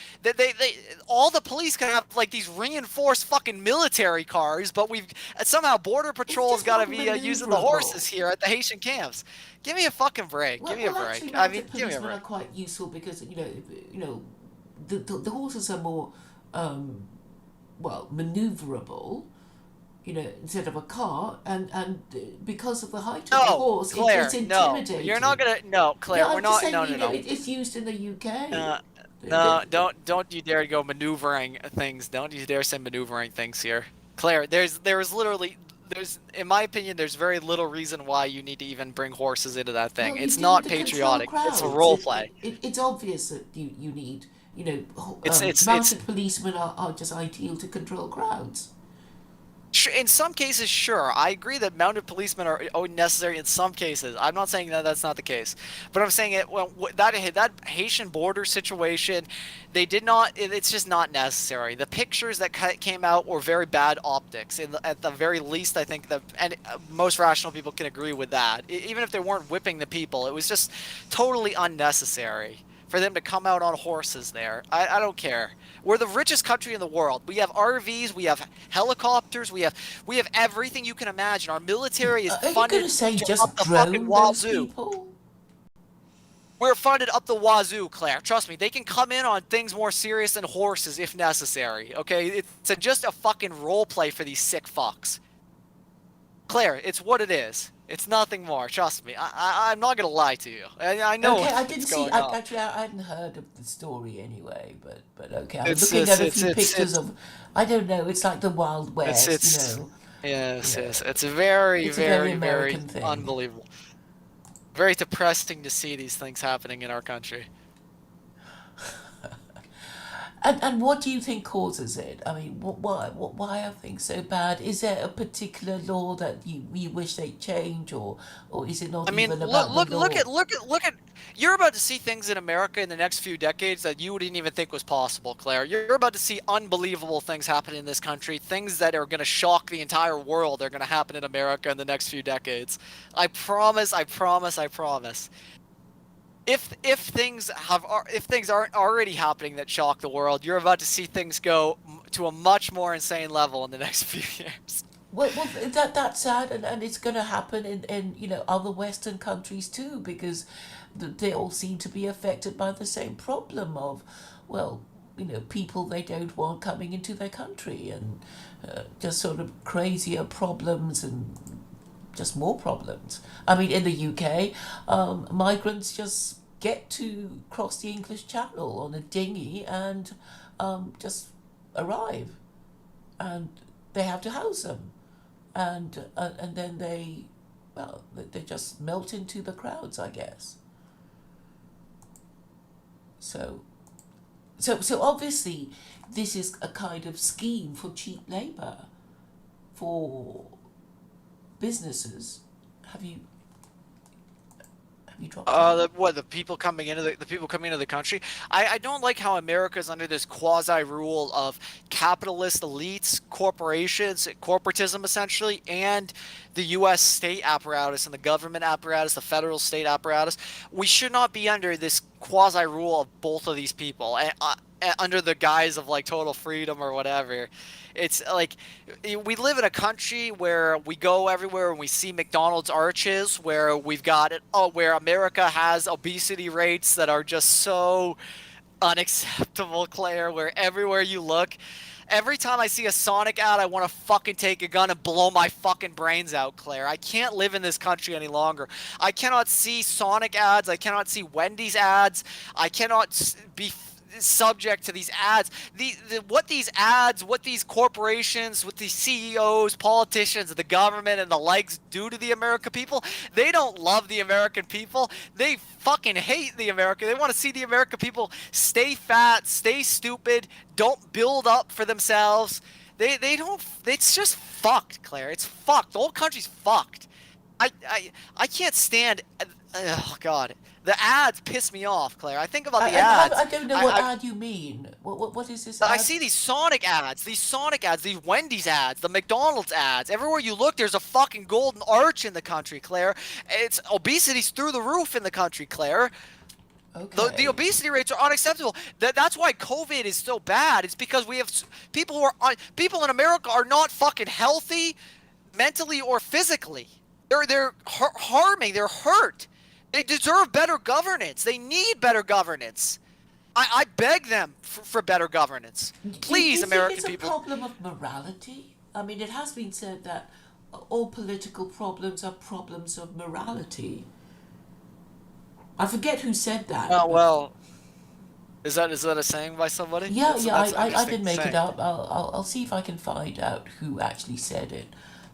All the police can have like these reinforced fucking military cars, but we've somehow Border it's Patrol's just got to not be using the horses maneuverable. here at the Haitian camps. Give me a fucking break. Give me a Actually, break. I mean, mounted give me a policemen are break. quite useful because the horses are more maneuverable. Instead of a car, and because of the height of the No, horse, it's Claire. No, you're not intimidating. gonna. No, No, Claire. We're I'm just not. saying, No, no, no. it's used in the UK. Uh, The- no, don't you dare go maneuvering things. Don't you dare say maneuvering things here, Claire. There's literally in my opinion there's very little reason why you need to even bring horses into that thing. well, you It's do it not to control patriotic. It's a crowds. role play. It's obvious that you need, It's mounted policemen are just ideal to control crowds. in some cases, sure. I agree that mounted policemen are necessary in some cases. I'm not saying that that's not the case, but I'm saying it. Well, that Haitian border situation, they did not. It's just not necessary. The pictures that came out were very bad optics. At the very least, I think most rational people can agree with that. Even if they weren't whipping the people, it was just totally unnecessary for them to come out on horses there. I don't care. We're the richest country in the world. We have RVs, we have helicopters, we have everything you can imagine. Our military is Are you going funded to say up just the fucking drone those wazoo. people? We're funded up the wazoo, Claire. Trust me, they can come in on things more serious than horses if necessary. Okay, just a fucking role play for these sick fucks. Claire, it's what it is. It's nothing more. Trust me. I'm not gonna lie to you. I know Okay, I what's didn't see. going on. Actually, I hadn't heard of the story anyway. But okay, I'm It's looking it's at a it's few it's pictures it's of. I don't know. It's like the Wild It's West, it's yes, Yeah, yes. It's very, it's a very very, very American thing. unbelievable. Very depressing to see these things happening in our country. And what do you think causes it? I mean, why are things so bad? Is there a particular law that you wish they change, or is it not I mean, even about the law? look at. You're about to see things in America in the next few decades that you wouldn't even think was possible, Claire. You're about to see unbelievable things happen in this country. Things that are going to shock the entire world are going to happen in America in the next few decades. I promise. I promise. I promise. If things aren't already happening that shock the world, you're about to see things go to a much more insane level in the next few years. Well, that's sad, and it's going to happen in other Western countries too, because they all seem to be affected by the same problem of, well, people they don't want coming into their country, and just sort of crazier problems and just more problems. I mean, in the UK, migrants just get to cross the English Channel on a dinghy and just arrive, and they have to house them, and then they well, they just melt into the crowds, I guess. So, so obviously, this is a kind of scheme for cheap labor for businesses. Have you have you dropped out? The people coming into the people coming into the country. I don't like how America's under this quasi rule of capitalist elites, corporations, corporatism essentially, and the U.S. state apparatus and the government apparatus, the federal state apparatus. We should not be under this quasi rule of both of these people, and under the guise of like total freedom or whatever. It's like we live in a country where we go everywhere and we see McDonald's arches, where we've got it, oh, where America has obesity rates that are just so unacceptable, Claire, where everywhere you look, every time I see a Sonic ad, I want to fucking take a gun and blow my fucking brains out, Claire. I can't live in this country any longer. I cannot see Sonic ads. I cannot see Wendy's ads. I cannot be subject to these ads. What these ads, what these corporations, what these CEOs, politicians, the government, and the likes do to the American people, they don't love the American people. They fucking hate the American. They want to see the American people stay fat, stay stupid, don't build up for themselves. They don't. It's just fucked, Claire. It's fucked. The whole country's fucked. I can't stand. Oh God. The ads piss me off, Claire. I think about the ads. I don't know what ad you mean. What is this ad? I see these Sonic ads, these Wendy's ads, the McDonald's ads. Everywhere you look, there's a fucking golden arch in the country, Claire. It's obesity's through the roof in the country, Claire. Okay. The obesity rates are unacceptable. That's why COVID is so bad. It's because we have people who are people in America are not fucking healthy, mentally or physically. They're harming. They're hurt. They deserve better governance. They need better governance. I beg them for better governance. Please, American people. people. It's a problem of morality. I mean, it has been said that all political problems are problems of morality. I forget who said that. Oh well, is that a saying by somebody? Yeah, That's I didn't make saying. it up. I'll see if I can find out who actually said it.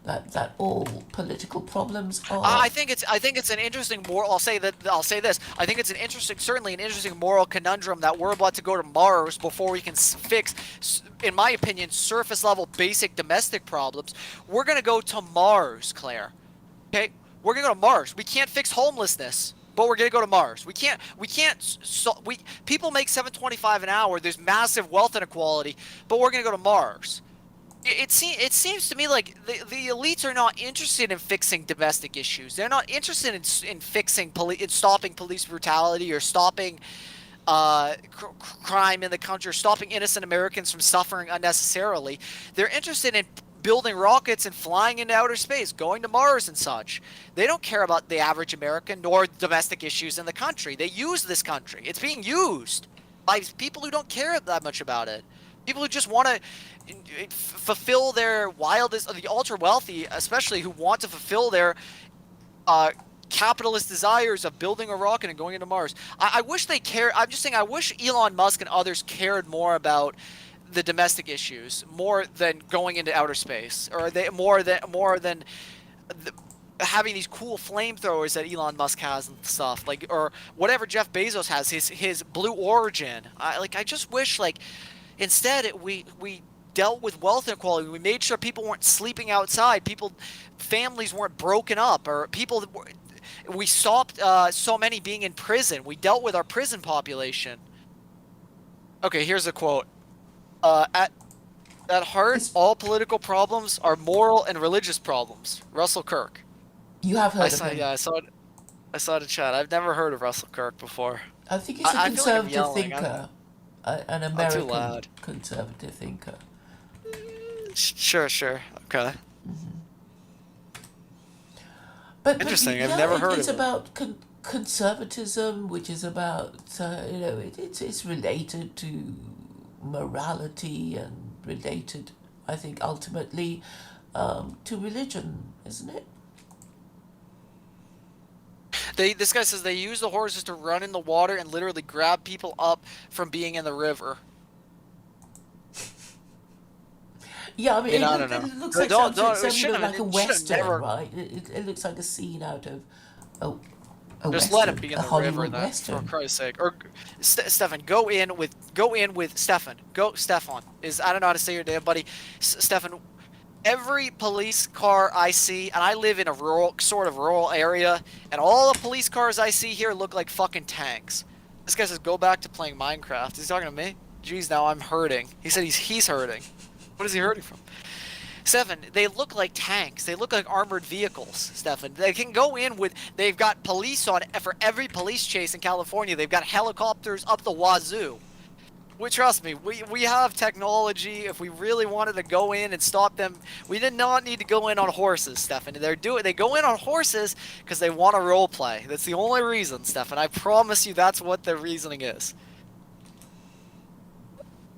That all political problems are. I think it's an interesting moral. I'll say this. I think it's certainly an interesting moral conundrum that we're about to go to Mars before we can fix, in my opinion, surface level basic domestic problems. We're gonna go to Mars, Claire. Okay, we're gonna go to Mars. We can't fix homelessness, but we're gonna go to Mars. We can't. People make $7.25 an hour. There's massive wealth inequality, but we're gonna go to Mars. It seems to me like the elites are not interested in fixing domestic issues. They're not interested in fixing in stopping police brutality or stopping crime in the country, or stopping innocent Americans from suffering unnecessarily. They're interested in building rockets and flying into outer space, going to Mars and such. They don't care about the average American nor domestic issues in the country. They use this country. It's being used by people who don't care that much about it. People who just want to fulfill their wildest, the ultra wealthy, especially, who want to fulfill their capitalist desires of building a rocket and going into Mars. I wish they cared. I'm just saying, I wish Elon Musk and others cared more about the domestic issues more than going into outer space, or more than having these cool flamethrowers that Elon Musk has and stuff, like, or whatever Jeff Bezos has, his Blue Origin. I just wish, like, instead we dealt with wealth inequality. We made sure people weren't sleeping outside. Families weren't broken up, or we stopped so many being in prison. We dealt with our prison population. Okay, here's a quote. At heart, all political problems are moral and religious problems. Russell Kirk. You have heard of him. Yeah, I saw it in chat. I've never heard of Russell Kirk before. I think he's a conservative thinker. An I'm too American loud. conservative thinker. Sure. Okay. But Interesting. yeah, I've never heard it's of it. about conservatism, which is about it's related to morality and related, I think, ultimately to religion, isn't it? This guy says they use the horses to run in the water and literally grab people up from being in the river. Yeah, I mean, I don't know. it looks like It something shouldn't have. like a It should have western, never. right? It looks like a scene out of a, a Just let him western, be in a the river Hollywood then, for western. Christ's sake. Or Stefan, go in with Stefan. Go Stefan. Is I don't know how to say your name, buddy. Stefan. Every police car I see, and I live in a sort of rural area, and all the police cars I see here look like fucking tanks. This guy says, "Go back to playing Minecraft." He's talking to me. Jeez, now I'm hurting. He said he's hurting. What is he hurting from? Stefan, they look like tanks. They look like armored vehicles, Stefan. They can go in with, they've got police on, for every police chase in California. They've got helicopters up the wazoo. Trust me, we have technology. If we really wanted to go in and stop them, we did not need to go in on horses, Stefan. They go in on horses because they want to role play. That's the only reason, Stefan. I promise you that's what the reasoning is.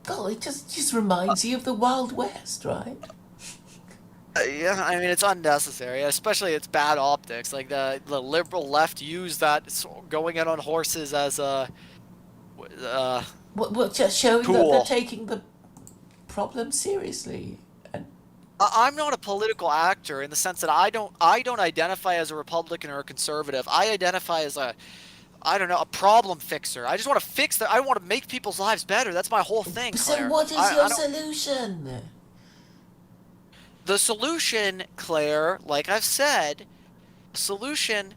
Oh, it just reminds you of the Wild West, right? Yeah, I mean it's unnecessary, especially it's bad optics. Like the liberal left use that going in on horses as a What just showing that they're tool. taking the problem seriously. And I'm not a political actor in the sense that I don't identify as a Republican or a conservative. I identify as a, I don't know, a problem fixer. I just want to I want to make people's lives better. That's my whole thing, so, Claire. what is I your don't. solution? The solution, Claire, like I've said, the solution,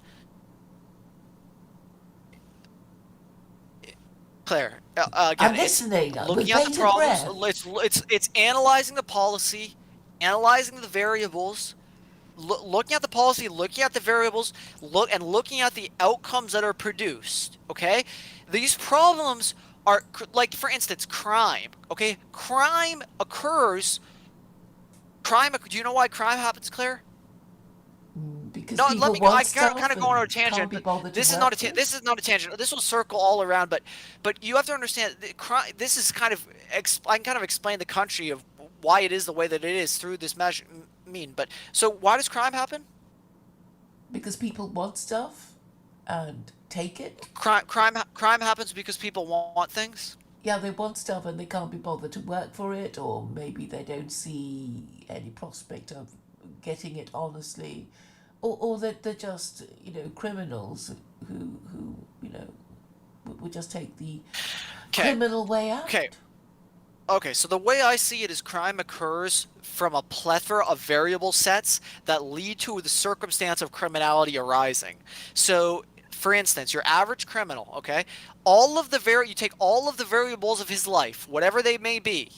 Claire, I'm again, it's listening with looking at the bated problems. breath. It's analyzing the policy, analyzing the variables, looking at the policy, looking at the variables, looking at the outcomes that are produced. Okay, these problems are like, for instance, crime. Okay, crime occurs. Crime. Do you know why crime happens, Claire? Because No, let people me. I want kind stuff of go on a and can't tangent, be but bothered to this is work not for it. this is not a tangent. This will circle all around, but you have to understand that crime. This is kind of I can kind of explain the country of why it is the way that it is through this measure. Mean, but so why does crime happen? Because people want stuff and take it. Crime happens because people want things. Yeah, they want stuff and they can't be bothered to work for it, or maybe they don't see any prospect of getting it honestly, or that they're just criminals who would just take the Okay. criminal way out. Okay. Okay, so the way I see it is crime occurs from a plethora of variable sets that lead to the circumstance of criminality arising. So, for instance, your average criminal, okay? You take all of the variables of his life, whatever they may be.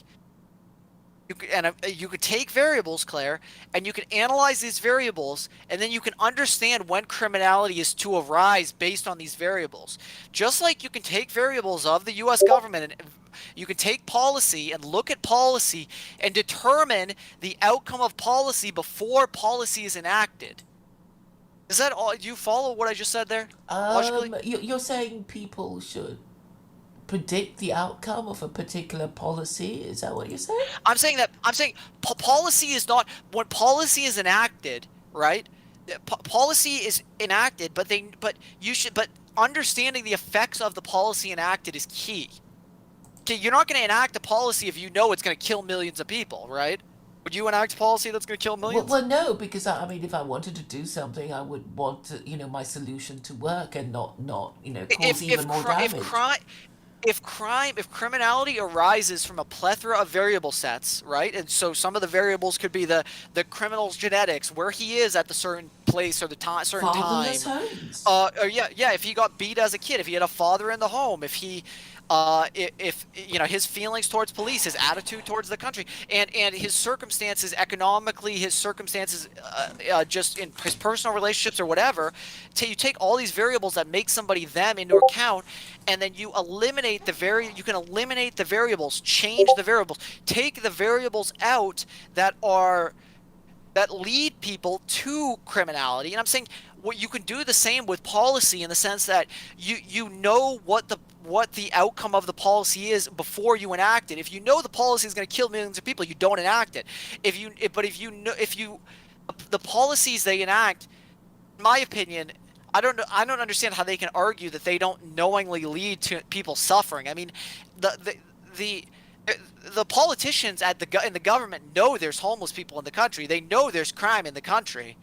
You could take variables, Claire, and you can analyze these variables, and then you can understand when criminality is to arise based on these variables. Just like you can take variables of the U.S. government, and you can take policy and look at policy and determine the outcome of policy before policy is enacted. Is that all? Do you follow what I just said there? Logically? You're saying people should predict the outcome of a particular policy? Is that what you're saying? I'm saying policy is not, when policy is enacted, right? Policy is enacted, but understanding the effects of the policy enacted is key. Okay, you're not going to enact a policy if you know it's going to kill millions of people, right? Would you enact a policy that's going to kill millions? Well, no, because I mean, if I wanted to do something, I would want my solution to work and not cause even more damage. If criminality arises from a plethora of variable sets, right? And so some of the variables could be the criminal's genetics, where he is at the certain place or the time, certain time. Fatherless homes. Or yeah, if he got beat as a kid, if he had a father in the home, if he, if his feelings towards police, his attitude towards the country, and his circumstances economically, his circumstances, just in his personal relationships or whatever, you take all these variables that make somebody them into account, and then you eliminate you can eliminate the variables, change the variables, take the variables out that lead people to criminality. And I'm saying you can do the same with policy, in the sense that you know what the outcome of the policy is before you enact it. If you know the policy is going to kill millions of people, you don't enact it. The policies they enact, in my opinion, I don't understand how they can argue that they don't knowingly lead to people suffering. I mean, the The politicians in the government know there's homeless people in the country. They know there's crime in the country.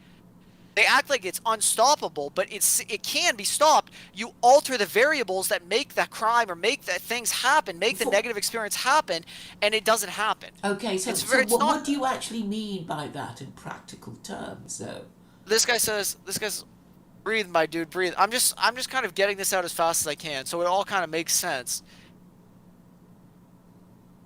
They act like it's unstoppable, but it can be stopped. You alter the variables that make that crime or make that things happen, make the For, negative experience happen, and it doesn't happen. okay, so, It's so very, it's what not. do you actually mean by that in practical terms, though? This guy's, breathe, my dude, breathe. I'm just kind of getting this out as fast as I can, so it all kind of makes sense.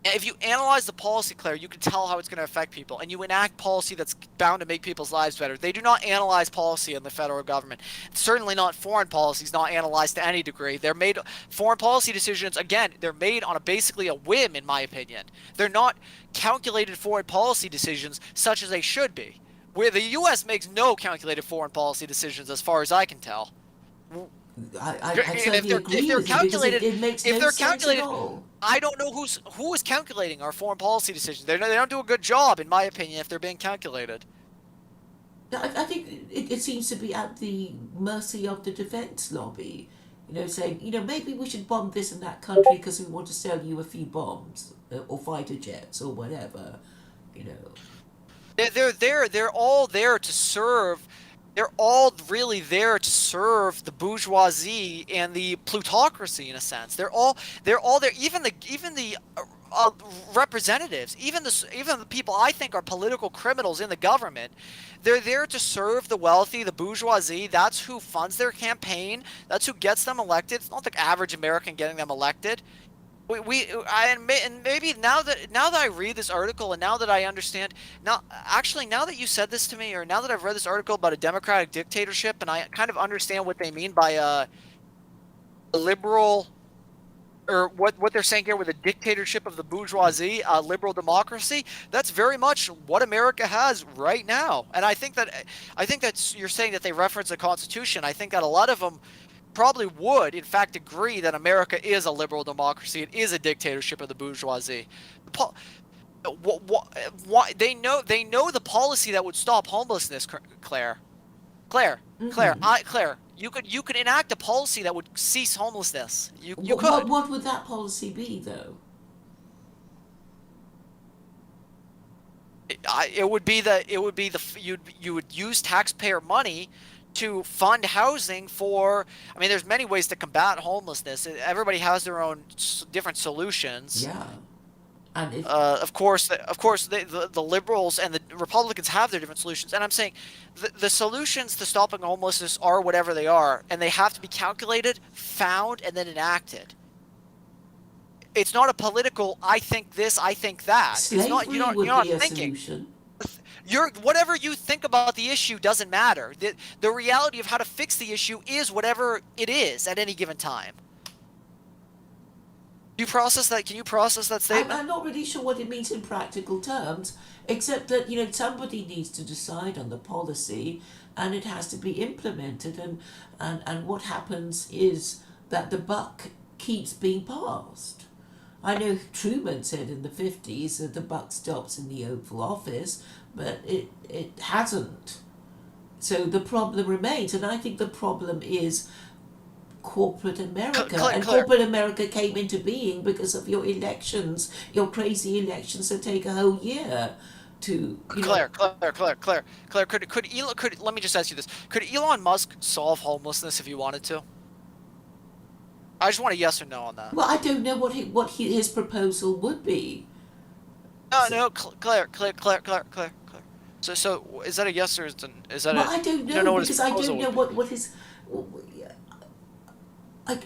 If you analyze the policy, Claire, you can tell how it's going to affect people, and you enact policy that's bound to make people's lives better. They do not analyze policy in the federal government. Certainly not foreign policies, not analyzed to any degree. They're made foreign policy decisions. Again, they're made on basically a whim, in my opinion. They're not calculated foreign policy decisions such as they should be. Where the U.S. makes no calculated foreign policy decisions, as far as I can tell. I And totally agree they're with you because calculated, it makes if no they're sense at calculated, all. I don't know who is calculating our foreign policy decisions. They don't do a good job, in my opinion, if they're being calculated. I think it seems to be at the mercy of the defense lobby. Saying, maybe we should bomb this and that country because we want to sell you a few bombs or fighter jets or whatever. You know. They're all there to serve. They're all really there to serve the bourgeoisie and the plutocracy in a sense. They're all there. Even the representatives, even the people I think are political criminals in the government, they're there to serve the wealthy, the bourgeoisie. That's who funds their campaign. That's who gets them elected. It's not the average American getting them elected. And maybe now that I read this article and now that I understand, now that you said this to me, or now that I've read this article about a democratic dictatorship and I kind of understand what they mean by a liberal, or what they're saying here with a dictatorship of the bourgeoisie, a liberal democracy, that's very much what America has right now. And I think that you're saying that they reference the Constitution. I think that a lot of them probably would, in fact, agree that America is a liberal democracy. It is a dictatorship of the bourgeoisie. They know the policy that would stop homelessness, Claire. Claire, you could enact a policy that would cease homelessness. You could. What would that policy be, though? It would be you would use taxpayer money to fund housing for. I mean, there's many ways to combat homelessness. Everybody has their own different solutions. Yeah. And if, of course, the liberals and the Republicans have their different solutions, and I'm saying the solutions to stopping homelessness are whatever they are, and they have to be calculated, found, and then enacted. It's not a political. I think this. I think that. slavery It's not. You're would not be a thinking. solution. Whatever you think about the issue doesn't matter. The reality of how to fix the issue is whatever it is at any given time. Do you process that? Can you process that statement? I'm not really sure what it means in practical terms, except that somebody needs to decide on the policy, and it has to be implemented. And what happens is that the buck keeps being passed. I know Truman said in the 50s that the buck stops in the Oval Office, but it hasn't. So the problem remains, and I think the problem is corporate America. And Claire, corporate America came into being because of your elections, your crazy elections that take a whole year to, Claire, let me just ask you this. Could Elon Musk solve homelessness if he wanted to? I just want a yes or no on that. Well, I don't know what his proposal would be. No, Claire. So is that a yes or is that Well, a? I don't You don't know know what his because I proposal don't know would be. what his. I,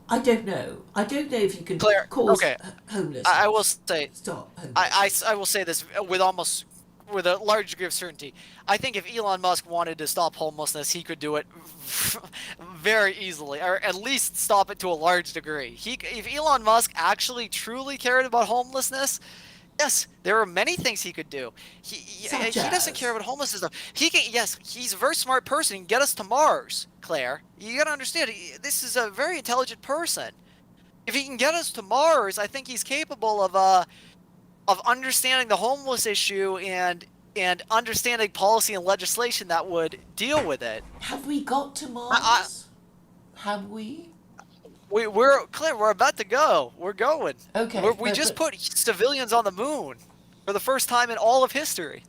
I don't know. I don't know if you can Claire, cause okay. homelessness. I will say, Stop homelessness. I will say this with a large degree of certainty. I think if Elon Musk wanted to stop homelessness, he could do it very easily, or at least stop it to a large degree. If Elon Musk actually truly cared about homelessness, yes, there are many things he could do. Such He doesn't care as. about homelessness though. Yes, he's a very smart person. He can get us to Mars, Claire. You gotta understand, this is a very intelligent person. If he can get us to Mars, I think he's capable of understanding the homeless issue and understanding policy and legislation that would deal with it. Have we got to I, Mars? Have we? We're about to go. We're going. Okay, We just put civilians on the moon for the first time in all of history.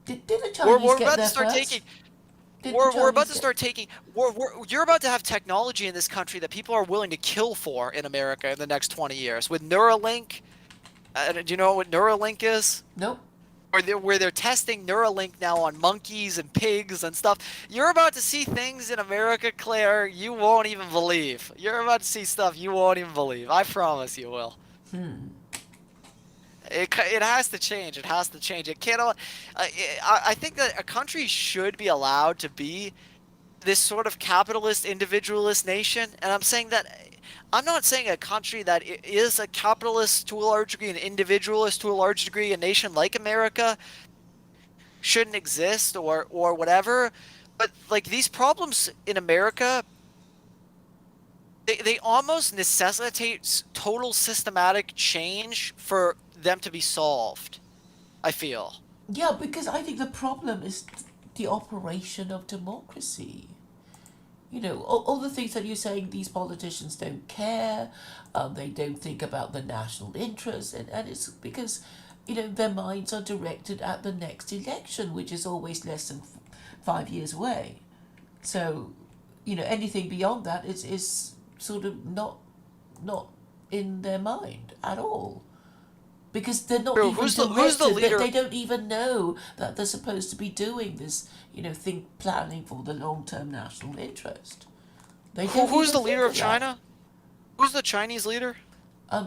did the Chinese We're get about to there start taking. first? Did the We're about Chinese to get? start taking. You're about to have technology in this country that people are willing to kill for in America in the next 20 years with Neuralink. Do you know what Neuralink is? Nope. Where they're testing Neuralink now on monkeys and pigs and stuff. You're about to see things in America, Claire, you won't even believe. You're about to see stuff you won't even believe. I promise you will. It has to change. It has to change. It cannot. I think that a country should be allowed to be this sort of capitalist individualist nation, and I'm saying that I'm not saying a country that is a capitalist to a large degree, an individualist to a large degree, a nation like America shouldn't exist or whatever. But like these problems in America, they almost necessitate total systematic change for them to be solved. I feel. Yeah, because I think the problem is the operation of democracy. You know, all the things that you're saying, these politicians don't care, they don't think about the national interest, and it's because, you know, their minds are directed at the next election, which is always less than 5 years away. So, you know, anything beyond that is sort of not in their mind at all. Because they're not True. even Who's the directed, that leader? they don't even know that they're supposed to be doing this, you know, think planning for the long term national interest. They don't Who's even the think leader of of that. China? Who's the Chinese leader?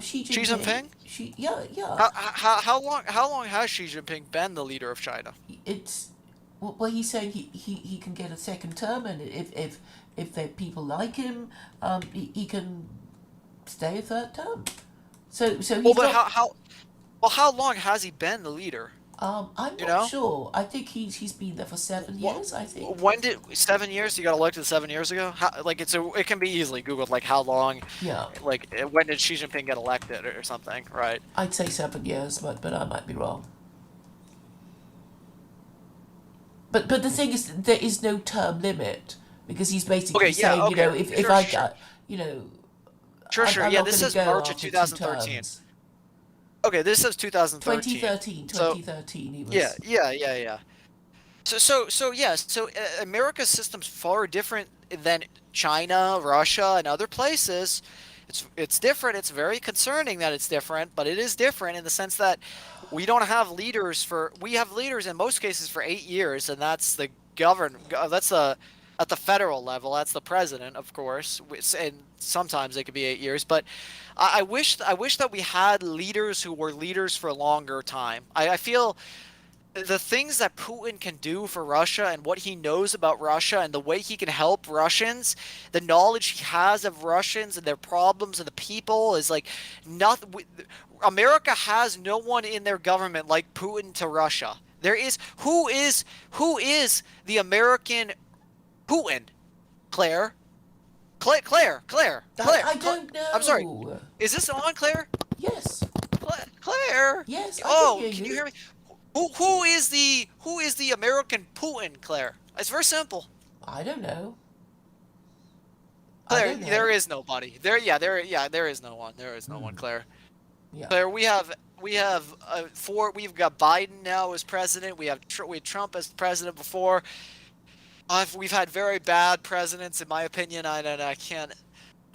Xi Xi Jinping, Jinping? yeah, How long has Xi Jinping been the leader of China? it's, well, he's saying he can get a second term, and if the people like him, he can stay a third term. So Well, he's but not. how long has he been the leader? I'm You not know? sure. I think he's been there for 7 years. I think. When did 7 years? He got elected 7 years ago. Like it can be easily googled. Like how long? Yeah, Like when did Xi Jinping get elected or something? Right. I'd say 7 years, but I might be wrong. But the thing is, there is no term limit because he's basically Okay. Yeah. saying, you Okay. know, if Sure. I Sure. got, you know, Sure. I'm Yeah. not This going to says go March of after two 2013. terms. Okay. This says 2013. 2013, So 2013, he yeah. was. Yeah. So yes. So America's system's far different than China, Russia, and other places. It's different. It's very concerning that it's different, but it is different in the sense that we have leaders in most cases for 8 years, and that's the that's the at the federal level. That's the president, of course, and sometimes it could be 8 years. But I wish that we had leaders who were leaders for a longer time. I feel the things that Putin can do for Russia and what he knows about Russia and the way he can help Russians, the knowledge he has of Russians and their problems and the people is like nothing. America has no one in their government like Putin to Russia. There is who is the American Putin? Claire, I don't I'm sorry. know. Is this on, Claire? Yes, Claire. yes, I can Oh, hear can you you. hear me? Who is the American Putin, Claire? It's very simple. I don't know. I Claire, don't there know. is nobody. There is no one. There is no one, Claire. Yeah. Claire, we've got Biden now as president. We had Trump as president before. We've had very bad presidents, in my opinion. I can't.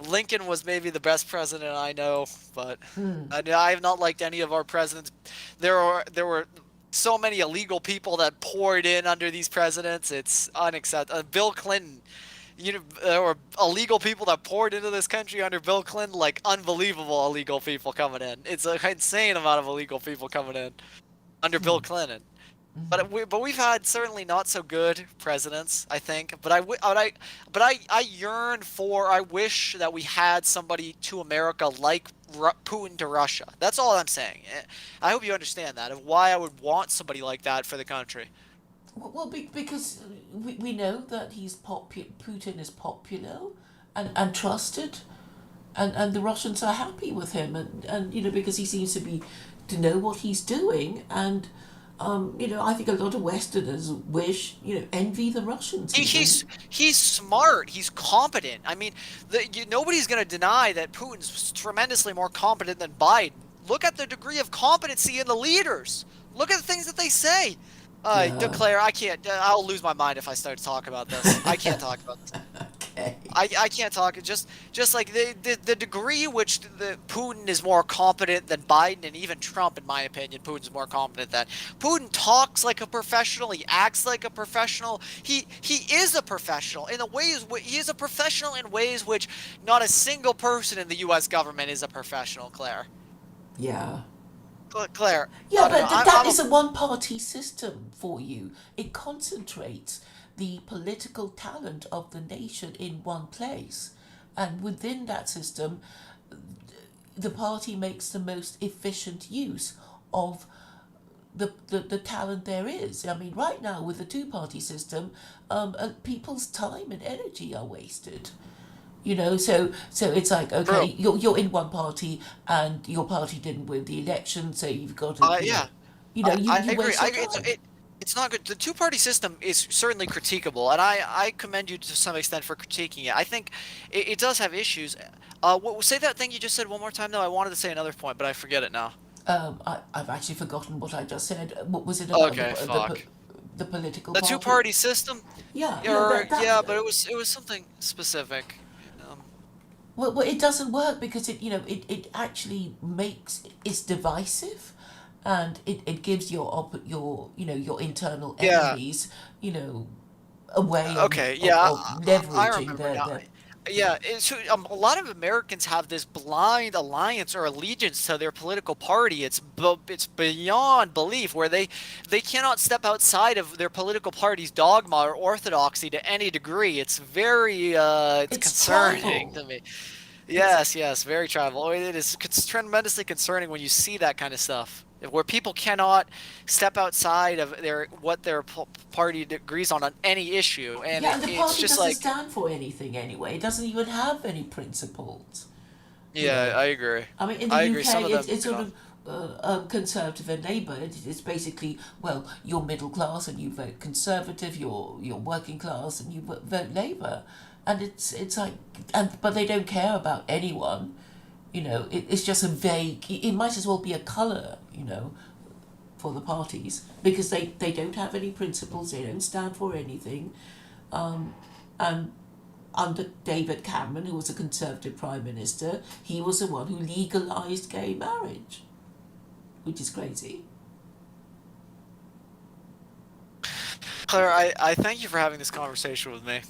Lincoln was maybe the best president I know, but I have not liked any of our presidents. There were so many illegal people that poured in under these presidents. It's unacceptable. Bill Clinton, there were illegal people that poured into this country under Bill Clinton, like unbelievable illegal people coming in. It's an insane amount of illegal people coming in under Bill Clinton. But we've had certainly not so good presidents, I think. But I yearn for. I wish that we had somebody to America like Putin to Russia. That's all I'm saying. I hope you understand that of why I would want somebody like that for the country. Well, because we know that Putin is popular and trusted, and the Russians are happy with him, and you know because he seems to know what he's doing, and I think a lot of Westerners envy the Russians He, even. he's smart. He's competent. I mean, nobody's going to deny that Putin's tremendously more competent than Biden. Look at the degree of competency in the leaders. Look at the things that they say. Yeah. Declare, I can't. I'll lose my mind if I start to talk about this. I can't talk about this. Okay. I can't talk. Just like the degree which the Putin is more competent than Biden and even Trump, in my opinion, Putin's more competent than. Putin talks like a professional. He acts like a professional. He is a professional in the ways. He is a professional in ways which not a single person in the U.S. government is a professional. Claire, Yeah. Claire. Yeah, I don't know. but that I'm a is a one-party system for you. It concentrates the political talent of the nation in one place. And within that system, the party makes the most efficient use of the talent there is. I mean, right now with the two-party system, people's time and energy are wasted. So it's like, okay, true. you're in one party and your party didn't win the election, so you've got to, Yeah. I you agree. waste your time. It's not good. The two-party system is certainly critiquable, and I commend you to some extent for critiquing it. I think it does have issues. Say that thing you just said one more time, though. I wanted to say another point, but I forget it now. I've actually forgotten what I just said. What was it about Okay, fuck. the political The party? two-party system, Yeah, yeah, or that. yeah, but it was something specific. Well, it doesn't work because it actually it's divisive, and it gives your internal Yeah. enemies a way Okay. of I leveraging remember now. their. Yeah, a lot of Americans have this blind alliance or allegiance to their political party. It's beyond belief where they cannot step outside of their political party's dogma or orthodoxy to any degree. It's very it's It's concerning tribal. to me. It's Yes, very tribal. It is tremendously concerning when you see that kind of stuff, where people cannot step outside of what their party agrees on any issue, and Yeah, and the it's party just doesn't like, stand for anything anyway. It doesn't even have any principles. You yeah, know, I agree. I mean, in the I agree. Some UK, of them, it's sort of conservative and Labour. It's basically, well, you're middle class and you vote Conservative. You're working class and you vote Labour, and it's like, but they don't care about anyone. It's just a vague. It might as well be a colour. For the parties because they don't have any principles. They don't stand for anything. And under David Cameron, who was a Conservative Prime Minister, he was the one who legalised gay marriage, which is crazy. Claire, I thank you for having this conversation with me.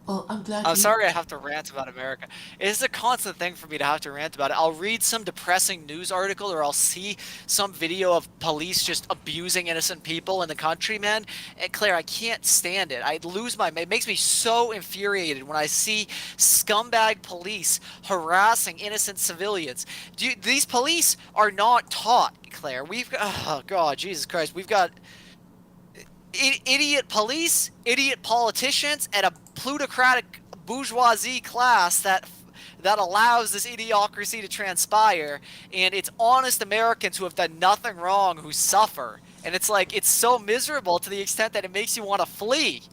Well, I'm glad I'm you. sorry I have to rant about America. It's a constant thing for me to have to rant about it. I'll read some depressing news article or I'll see some video of police just abusing innocent people in the country, man. And Claire, I can't stand it. I lose my. It makes me so infuriated when I see scumbag police harassing innocent civilians. These police are not taught, Claire. Oh God, Jesus Christ, we've got idiot police, idiot politicians, and a plutocratic bourgeoisie class that allows this idiocracy to transpire. And it's honest Americans who have done nothing wrong who suffer. And it's like it's so miserable to the extent that it makes you want to flee.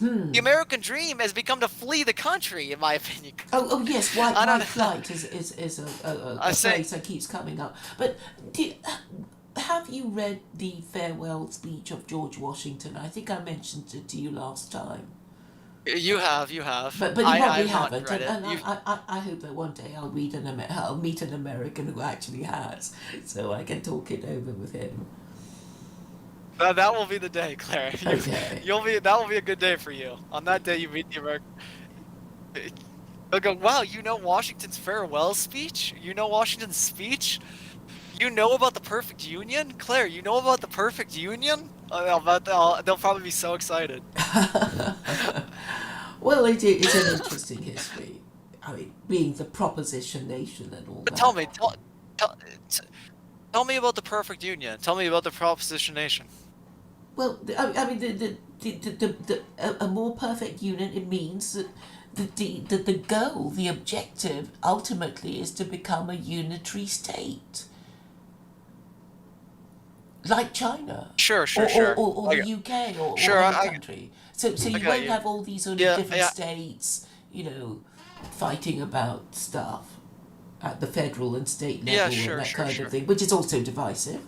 The American dream has become to flee the country, in my opinion. Oh yes, I don't white know. flight is I a say, phrase that keeps coming up. But have you read the farewell speech of George Washington? I think I mentioned it to you last time. you have. But you probably I've not haven't, read it. and I hope that one day I'll meet an American who actually has, so I can talk it over with him. That will be the day, Claire. Okay. That will be a good day for you. On that day, you meet the American. They'll go, wow, you know Washington's farewell speech? You know Washington's speech? You know about the perfect union? Claire, you know about the perfect union? They'll probably be so excited. Well, it's an interesting history. I mean, being the proposition nation and all But that. tell, tell me about the perfect union. Tell me about the Proposition Nation. Well, I mean, a more perfect union, it means that the goal, the objective, ultimately is to become a unitary state. like China, Sure, sure, sure. or I the got, UK, or sure, any country. So I you got won't you. have all these sort of Yeah, different yeah, states, fighting about stuff at the federal and state yeah, level and sure, that sure, kind of sure. thing, which is also divisive.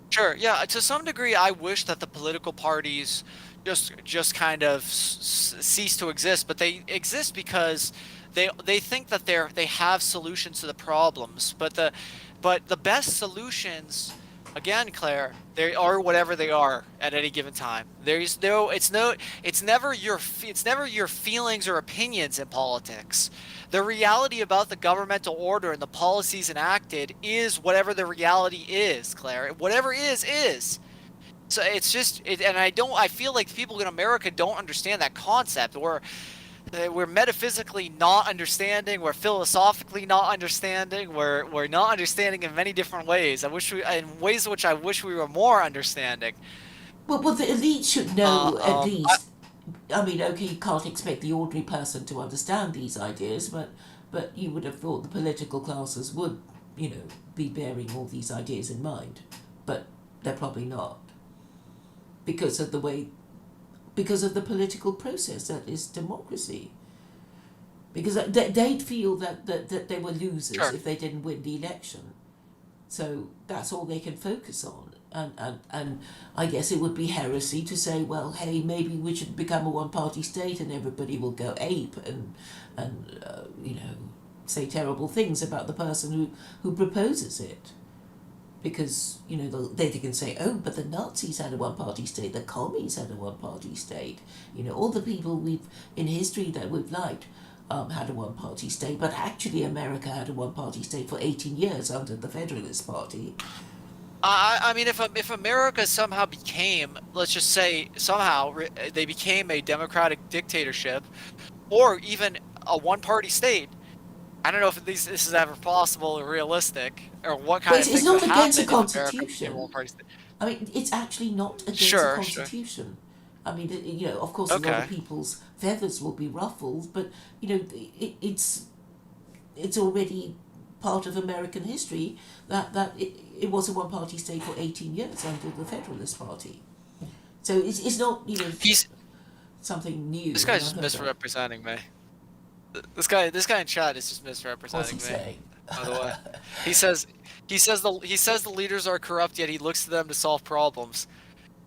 Sure, yeah. To some degree, I wish that the political parties just kind of cease to exist, but they exist because they think that they have solutions to the problems, but the best solutions, again, Claire, they are whatever they are at any given time. There's no, it's never it's never your feelings or opinions in politics. The reality about the governmental order and the policies enacted is whatever the reality is, Claire. Whatever is. So it's just, and I feel like people in America don't understand that concept. We're metaphysically not understanding. We're philosophically not understanding. We're not understanding in many different ways. In ways which I wish we were more understanding. Well, the elite should Uh, know at um, I, least. I mean, okay, you can't expect the ordinary person to understand these ideas, but you would have thought the political classes would, be bearing all these ideas in mind. But they're probably not because of the way, because of the political process that is democracy. Because they'd feel that they were losers sure. if they didn't win the election. So that's all they can focus on. And I guess it would be heresy to say, well, hey, maybe we should become a one party state and everybody will go ape and say terrible things about the person who proposes it. Because, they can say, oh, but the Nazis had a one party state, the commies had a one party state. All the people in history that we've liked had a one party state, but actually America had a one party state for 18 years under the Federalist Party. I mean, if America somehow became, let's just say, somehow they became a democratic dictatorship, or even a one-party state, I don't know if this is ever possible or realistic, or what But kind of it's things would not against the happen if America became a Constitution. one-party state. I mean, it's actually not against the Sure, sure. Constitution. I mean, of course, a lot of Okay. people's feathers will be ruffled, but it's already part of American history that it was a one party state for 18 years under the Federalist Party. So it's not He's something new This and guy's just unheard of. misrepresenting me. This guy in chat is just What's he misrepresenting me. saying? By the way, he says the leaders are corrupt, yet he looks to them to solve problems.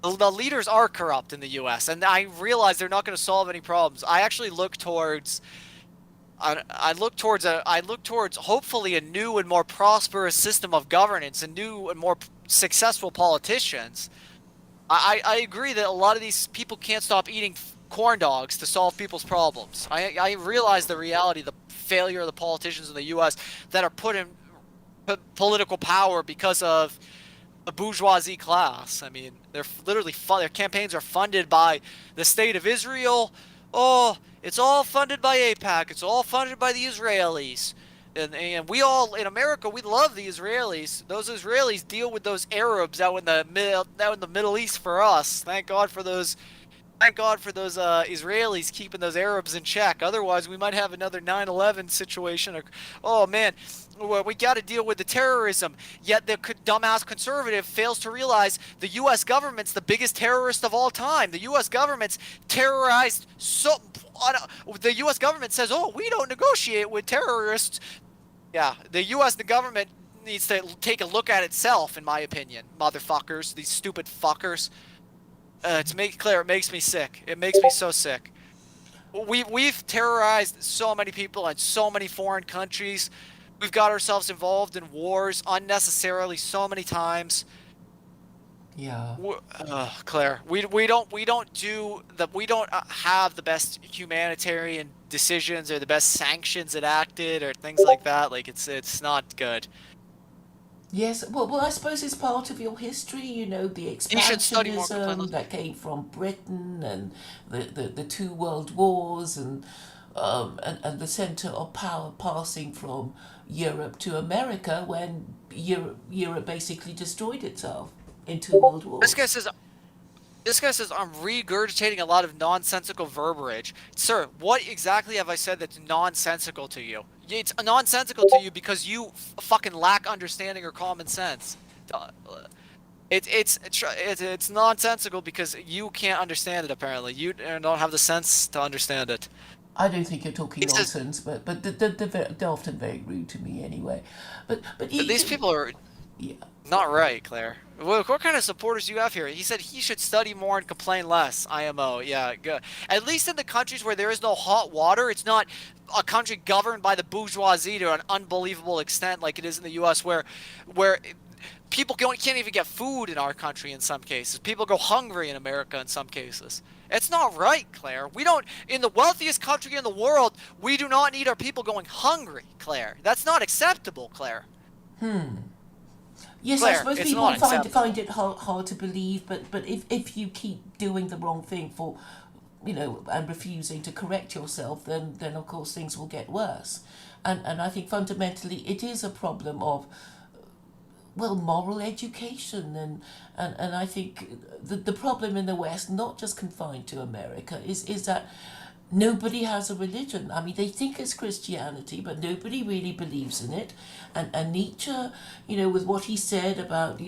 The leaders are corrupt in the U.S., and I realize they're not going to solve any problems. I actually look towards I look towards hopefully a new and more prosperous system of governance and new and more successful politicians. I agree that a lot of these people can't stop eating corn dogs to solve people's problems. I realize the reality, the failure of the politicians in the U.S. that are put in political power because of the bourgeoisie class. I mean, they're literally their campaigns are funded by the state of Israel. Oh, it's all funded by AIPAC. It's all funded by the Israelis. And we all in America, we love the Israelis. Those Israelis deal with those Arabs out in the Middle East for us. Thank God for those. Thank God for those Israelis keeping those Arabs in check. Otherwise, we might have another 9/11 situation. Oh man, we got to deal with the terrorism. Yet the dumbass conservative fails to realize the U.S. government's the biggest terrorist of all time. The U.S. government's terrorized so. The U.S. government says, "Oh, we don't negotiate with terrorists." Yeah, the government needs to take a look at itself, in my opinion. Motherfuckers, these stupid fuckers. To make it clear, it makes me sick. It makes me so sick. We've terrorized so many people in so many foreign countries. We've got ourselves involved in wars unnecessarily so many times. Yeah. Claire, we don't have the best humanitarian decisions or the best sanctions enacted or things like that. Like it's not good. Yes, well, I suppose it's part of your history, the You should study more expansionism complaint. that came from Britain and the two world wars and the center of power passing from Europe to America when Europe basically destroyed itself in two world This guy wars. says This guy says I'm regurgitating a lot of nonsensical verbiage. Sir, what exactly have I said that's nonsensical to you? It's nonsensical to you because you fucking lack understanding or common sense. It's nonsensical because you can't understand it. Apparently, you don't have the sense to understand it. I don't think you're talking It's just nonsense, but they're often very rude to me anyway. But these you, people are yeah. not right, Claire. What kind of supporters do you have here? He said he should study more and complain less. IMO, yeah, good. At least in the countries where there is no hot water, it's not a country governed by the bourgeoisie to an unbelievable extent like it is in the U.S., where people can't even get food in our country in some cases. People go hungry in America in some cases. It's not right, Claire. We don't, in the wealthiest country in the world, we do not need our people going hungry, Claire. That's not acceptable, Claire. Yes, I Claire, suppose it's people not find acceptable. it hard to believe, but if you keep doing the wrong thing for, and refusing to correct yourself, then of course things will get worse, and I think fundamentally it is a problem of, well, moral education, and I think the problem in the West, not just confined to America, is that nobody has a religion. I mean, they think it's Christianity, but nobody really believes in it. And Nietzsche, with what he said about,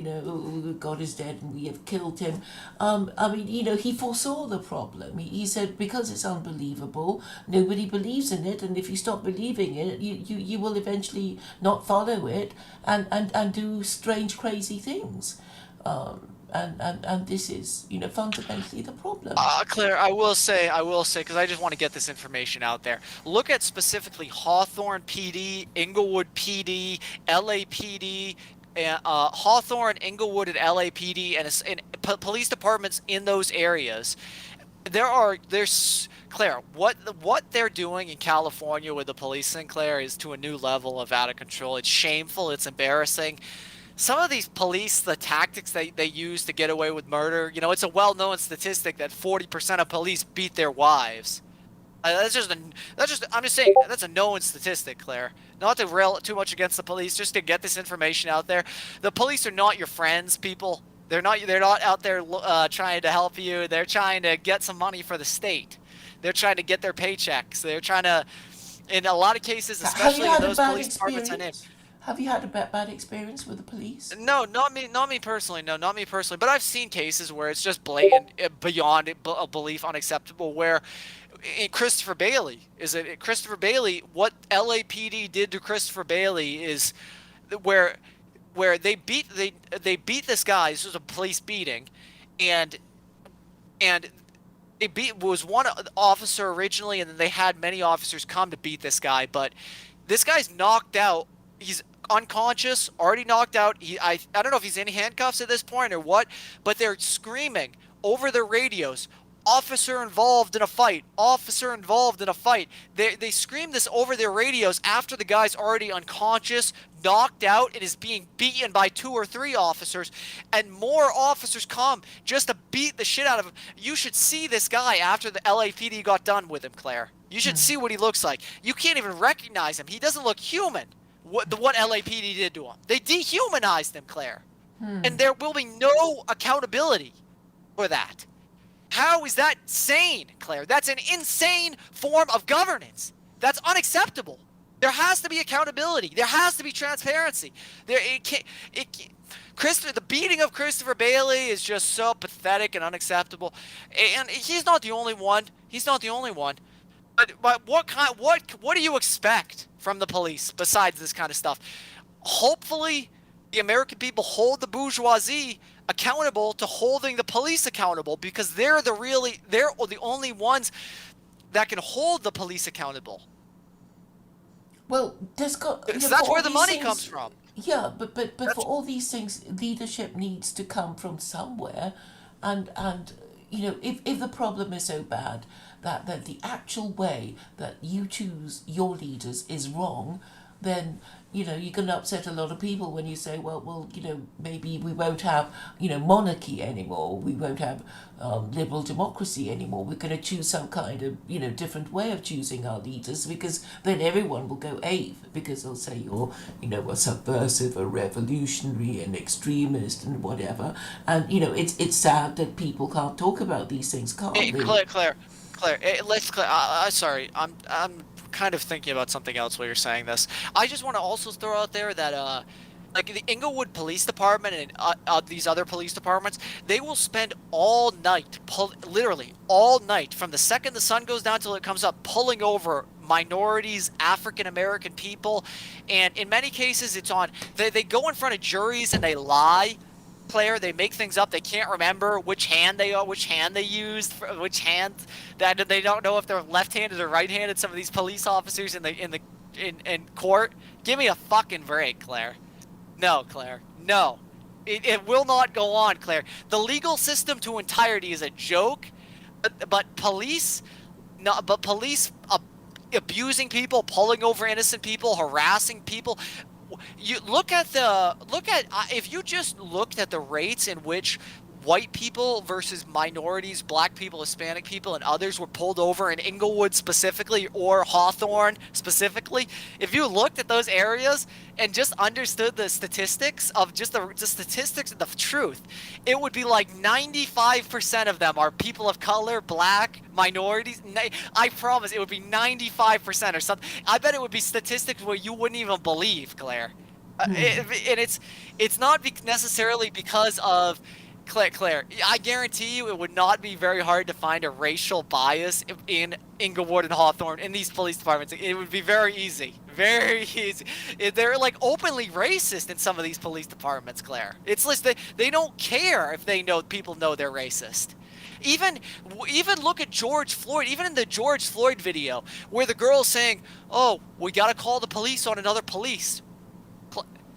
God is dead and we have killed him, I mean, he foresaw the problem. He said, because it's unbelievable, nobody believes in it, and if you stop believing it, you will eventually not follow it and do strange, crazy things. And this is, fundamentally the problem. Claire, I will say, because I just want to get this information out there. Look at specifically Hawthorne PD, Inglewood PD, LAPD, Hawthorne, Inglewood, and LAPD, and police departments in those areas. There's Claire, what they're doing in California with the policing, Claire, is to a new level of out of control. It's shameful. It's embarrassing. Some of these police, the tactics they use to get away with murder, it's a well-known statistic that 40% of police beat their wives. I'm just saying, that's a known statistic, Claire. Not to rail too much against the police, just to get this information out there. The police are not your friends, people. They're not out there trying to help you. They're trying to get some money for the state. They're trying to get their paychecks. They're trying to, in a lot of cases, Have you especially in had a those bad police departments I named. experience? Have you had a bad experience with the police? No, not me personally. No, not me personally. But I've seen cases where it's just blatant, beyond belief, unacceptable. Where Christopher Bailey is it? Christopher Bailey. What LAPD did to Christopher Bailey is where they beat this guy. This was a police beating, and and it was one officer originally, and then they had many officers come to beat this guy. But this guy's knocked out. He's unconscious, already knocked out. I don't know if he's in handcuffs at this point or what, but they're screaming over their radios. Officer involved in a fight. Officer involved in a fight. They scream this over their radios after the guy's already unconscious, knocked out, and is being beaten by 2 or 3 officers, and more officers come just to beat the shit out of him. You should see this guy after the LAPD got done with him, Claire. You should see what he looks like. You can't even recognize him. He doesn't look human. What LAPD did to him. They dehumanized him, Claire. And there will be no accountability for that. How is that sane, Claire? That's an insane form of governance. That's unacceptable. There has to be accountability. There has to be transparency. The beating of Christopher Bailey is just so pathetic and unacceptable. And he's not the only one. He's not the only one. But what do you expect from the police besides this kind of stuff? Hopefully, the American people hold the bourgeoisie accountable to holding the police accountable, because they're the only ones that can hold the police accountable. Well, there's got, So for that's all where the these money things. comes from. Yeah, but for That's all these things, leadership needs to come from somewhere, and if the problem is so bad that the actual way that you choose your leaders is wrong, then you're going to upset a lot of people when you say, well, maybe we won't have monarchy anymore, we won't have liberal democracy anymore. We're going to choose some kind of different way of choosing our leaders, because then everyone will go ape, because they'll say you're a subversive, a revolutionary, an extremist, and whatever. And it's sad that people can't talk about these things Hey, calmly. Claire. Sorry, I'm kind of thinking about something else while you're saying this. I just want to also throw out there that like the Inglewood Police Department and these other police departments, they will spend all night, literally all night, from the second the sun goes down till it comes up, pulling over minorities, African American people, and in many cases, it's on. They go in front of juries and they lie. Claire, they make things up. They can't remember which hand they used, which hand. That they don't know if they're left-handed or right-handed. Some of these police officers in court. Give me a fucking break, Claire. No, Claire. No. It will not go on, Claire. The legal system to entirety is a joke, but police, no, but police abusing people, pulling over innocent people, harassing people. You look at if you just looked at the rates in which white people versus minorities, black people, Hispanic people, and others were pulled over in Inglewood specifically, or Hawthorne specifically. If you looked at those areas and just understood the statistics of just the statistics of the truth, it would be like 95% of them are people of color, black, minorities. I promise it would be 95% or something. I bet it would be statistics where you wouldn't even believe, Claire. And it's not necessarily because of Claire, I guarantee you it would not be very hard to find a racial bias in Inglewood and Hawthorne in these police departments. It would be very easy. Very easy. They're like openly racist in some of these police departments, Claire. It's like they don't care if people know they're racist. Even look at George Floyd, even in the George Floyd video where the girl's saying, "Oh, we got to call the police on another police."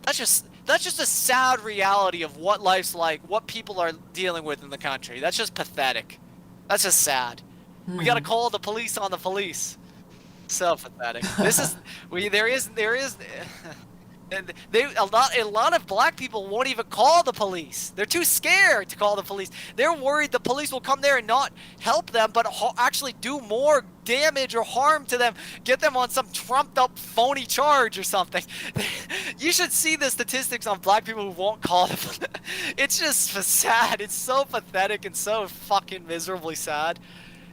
That's just a sad reality of what life's like, what people are dealing with in the country. That's just pathetic. That's just sad. We gotta call the police on the police. So pathetic. This is there is a lot of black people won't even call the police. They're too scared to call the police. They're worried the police will come there and not help them, but actually do more damage or harm to them, get them on some trumped up phony charge or something. You should see the statistics on black people who won't call them. It's just sad. It's so pathetic and so fucking miserably sad.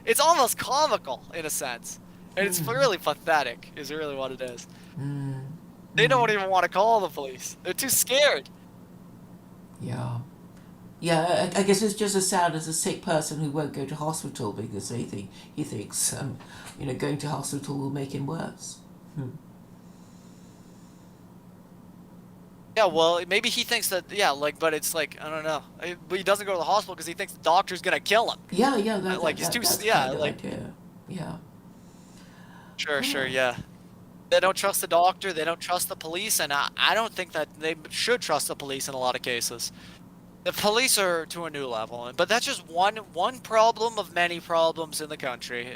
It's almost comical in a sense. And it's really pathetic is really what it is. They don't even want to call the police. They're too scared. Yeah. Yeah, I guess it's just as sad as a sick person who won't go to hospital because he thinks going to hospital will make him worse. Yeah, well, maybe he thinks that, but it's like, I don't know. But he doesn't go to the hospital because he thinks the doctor's going to kill him. Yeah, he's too, that's yeah, kind of like, idea. Yeah. Sure, yeah. They don't trust the doctor, they don't trust the police, and I don't think that they should trust the police in a lot of cases. The police are to a new level, but that's just one problem of many problems in the country.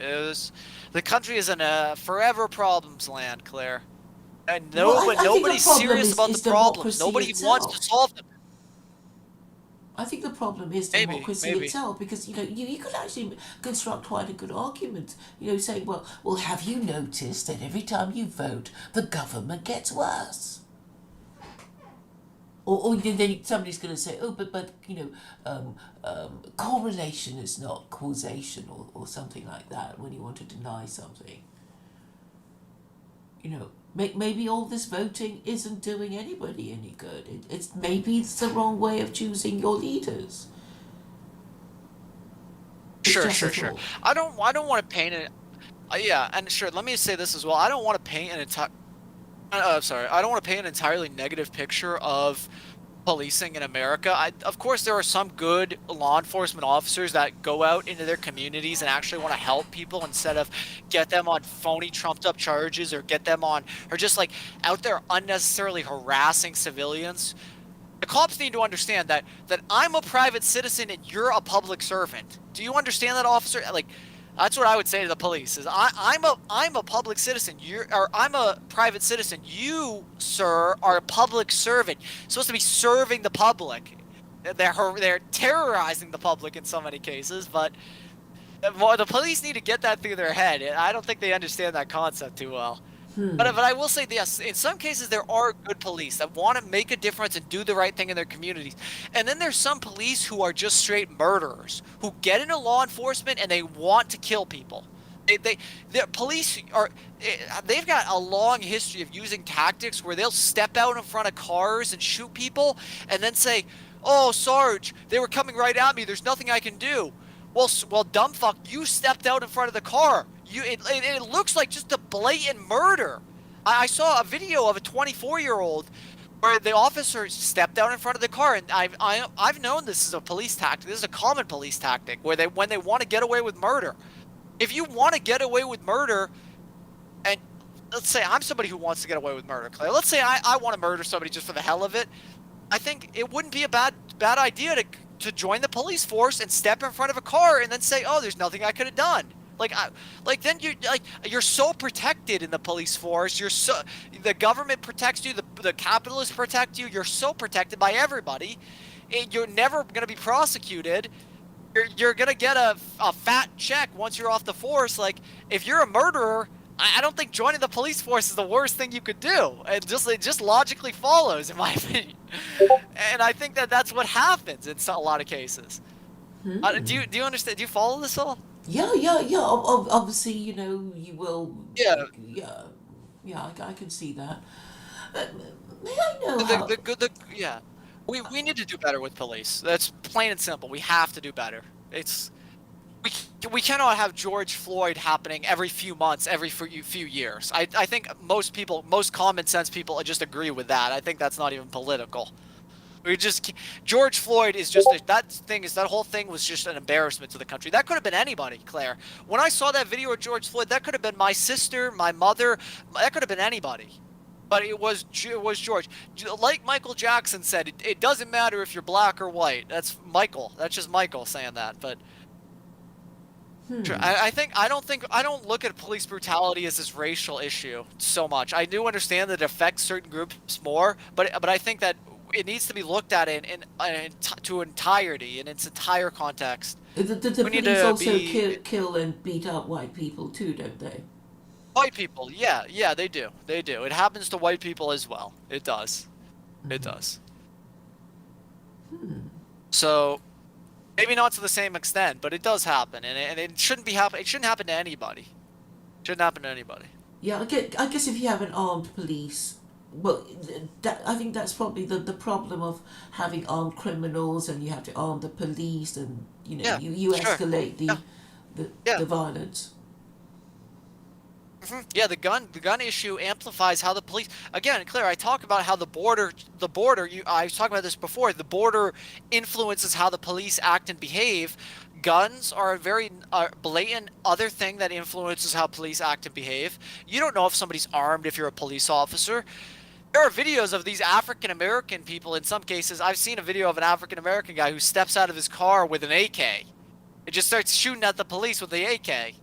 The country is in a forever problems land, Claire. And nobody's serious about the problems. Nobody wants to solve them. I think the problem is democracy itself, because you could actually construct quite a good argument. Saying, well, have you noticed that every time you vote, the government gets worse? Or then somebody's going to say, oh, but correlation is not causation, or something like that when you want to deny something. Maybe all this voting isn't doing anybody any good. Maybe it's the wrong way of choosing your leaders. Sure. I don't want to paint it. Yeah, and sure. Let me say this as well. I don't want to paint an entire. I don't want to paint an entirely negative picture of policing in America. Of course, there are some good law enforcement officers that go out into their communities and actually want to help people instead of get them on phony trumped up charges or just like out there unnecessarily harassing civilians. The cops need to understand that I'm a private citizen and you're a public servant. Do you understand that, officer? Like, that's what I would say to the police. Is I'm a public citizen. I'm a private citizen. You, sir, are a public servant. You're supposed to be serving the public. They're terrorizing the public in so many cases, but the police need to get that through their head. I don't think they understand that concept too well. But I will say this, in some cases there are good police that want to make a difference and do the right thing in their communities. And then there's some police who are just straight murderers, who get into law enforcement and they want to kill people. The police are, they've got a long history of using tactics where they'll step out in front of cars and shoot people and then say, "Oh, Sarge, they were coming right at me. There's nothing I can do." Well, dumb fuck, you stepped out in front of the car. It looks like just a blatant murder. I saw a video of a 24-year-old where the officer stepped out in front of the car, and I've known this is a police tactic. This is a common police tactic where when they want to get away with murder. If you want to get away with murder, and let's say I'm somebody who wants to get away with murder, Claire. Let's say I want to murder somebody just for the hell of it. I think it wouldn't be a bad idea to join the police force and step in front of a car and then say, "Oh, there's nothing I could have done." Then you're so protected in the police force. The government protects you. The capitalists protect you. You're so protected by everybody. You're never gonna be prosecuted. You're gonna get a fat check once you're off the force. Like, if you're a murderer, I don't think joining the police force is the worst thing you could do. It just logically follows, in my opinion. And I think that's what happens in a lot of cases. Do you understand? Do you follow this all? Yeah. Obviously, you will. Yeah. Yeah, yeah. I can see that. Uh, may I know how? Yeah. We need to do better with police. That's plain and simple. We have to do better. It's we we cannot have George Floyd happening every few months, every few years. I think most common sense people just agree with that. I think that's not even political. George Floyd is just that whole thing was just an embarrassment to the country. That could have been anybody, Claire. When I saw that video of George Floyd, that could have been my sister, my mother. That could have been anybody. But it was George. Like Michael Jackson said, it doesn't matter if you're black or white. That's Michael. That's just Michael saying that. But I don't look at police brutality as this racial issue so much. I do understand that it affects certain groups more, but I think that it needs to be looked at to entirety in its entire context. The We need police to also be kill and beat up white people too, don't they? white people. Yeah, they do. They do. It happens to white people as well. It does. It does. So maybe not to the same extent, but it does happen, and it shouldn't be happen. It shouldn't happen to anybody. Shouldn't happen to anybody. Yeah, I guess if you have an armed police, well, I think that's probably the problem of having armed criminals, and you have to arm the police, and Yeah, you sure. escalate Yeah, the yeah. the violence. Yeah, the gun issue amplifies how the police, again, Claire, I talk about how I was talking about this before, the border influences how the police act and behave. Guns are a very blatant other thing that influences how police act and behave. You don't know if somebody's armed if you're a police officer. There are videos of these African American people. In some cases, I've seen a video of an African American guy who steps out of his car with an AK. It just starts shooting at the police with the AK.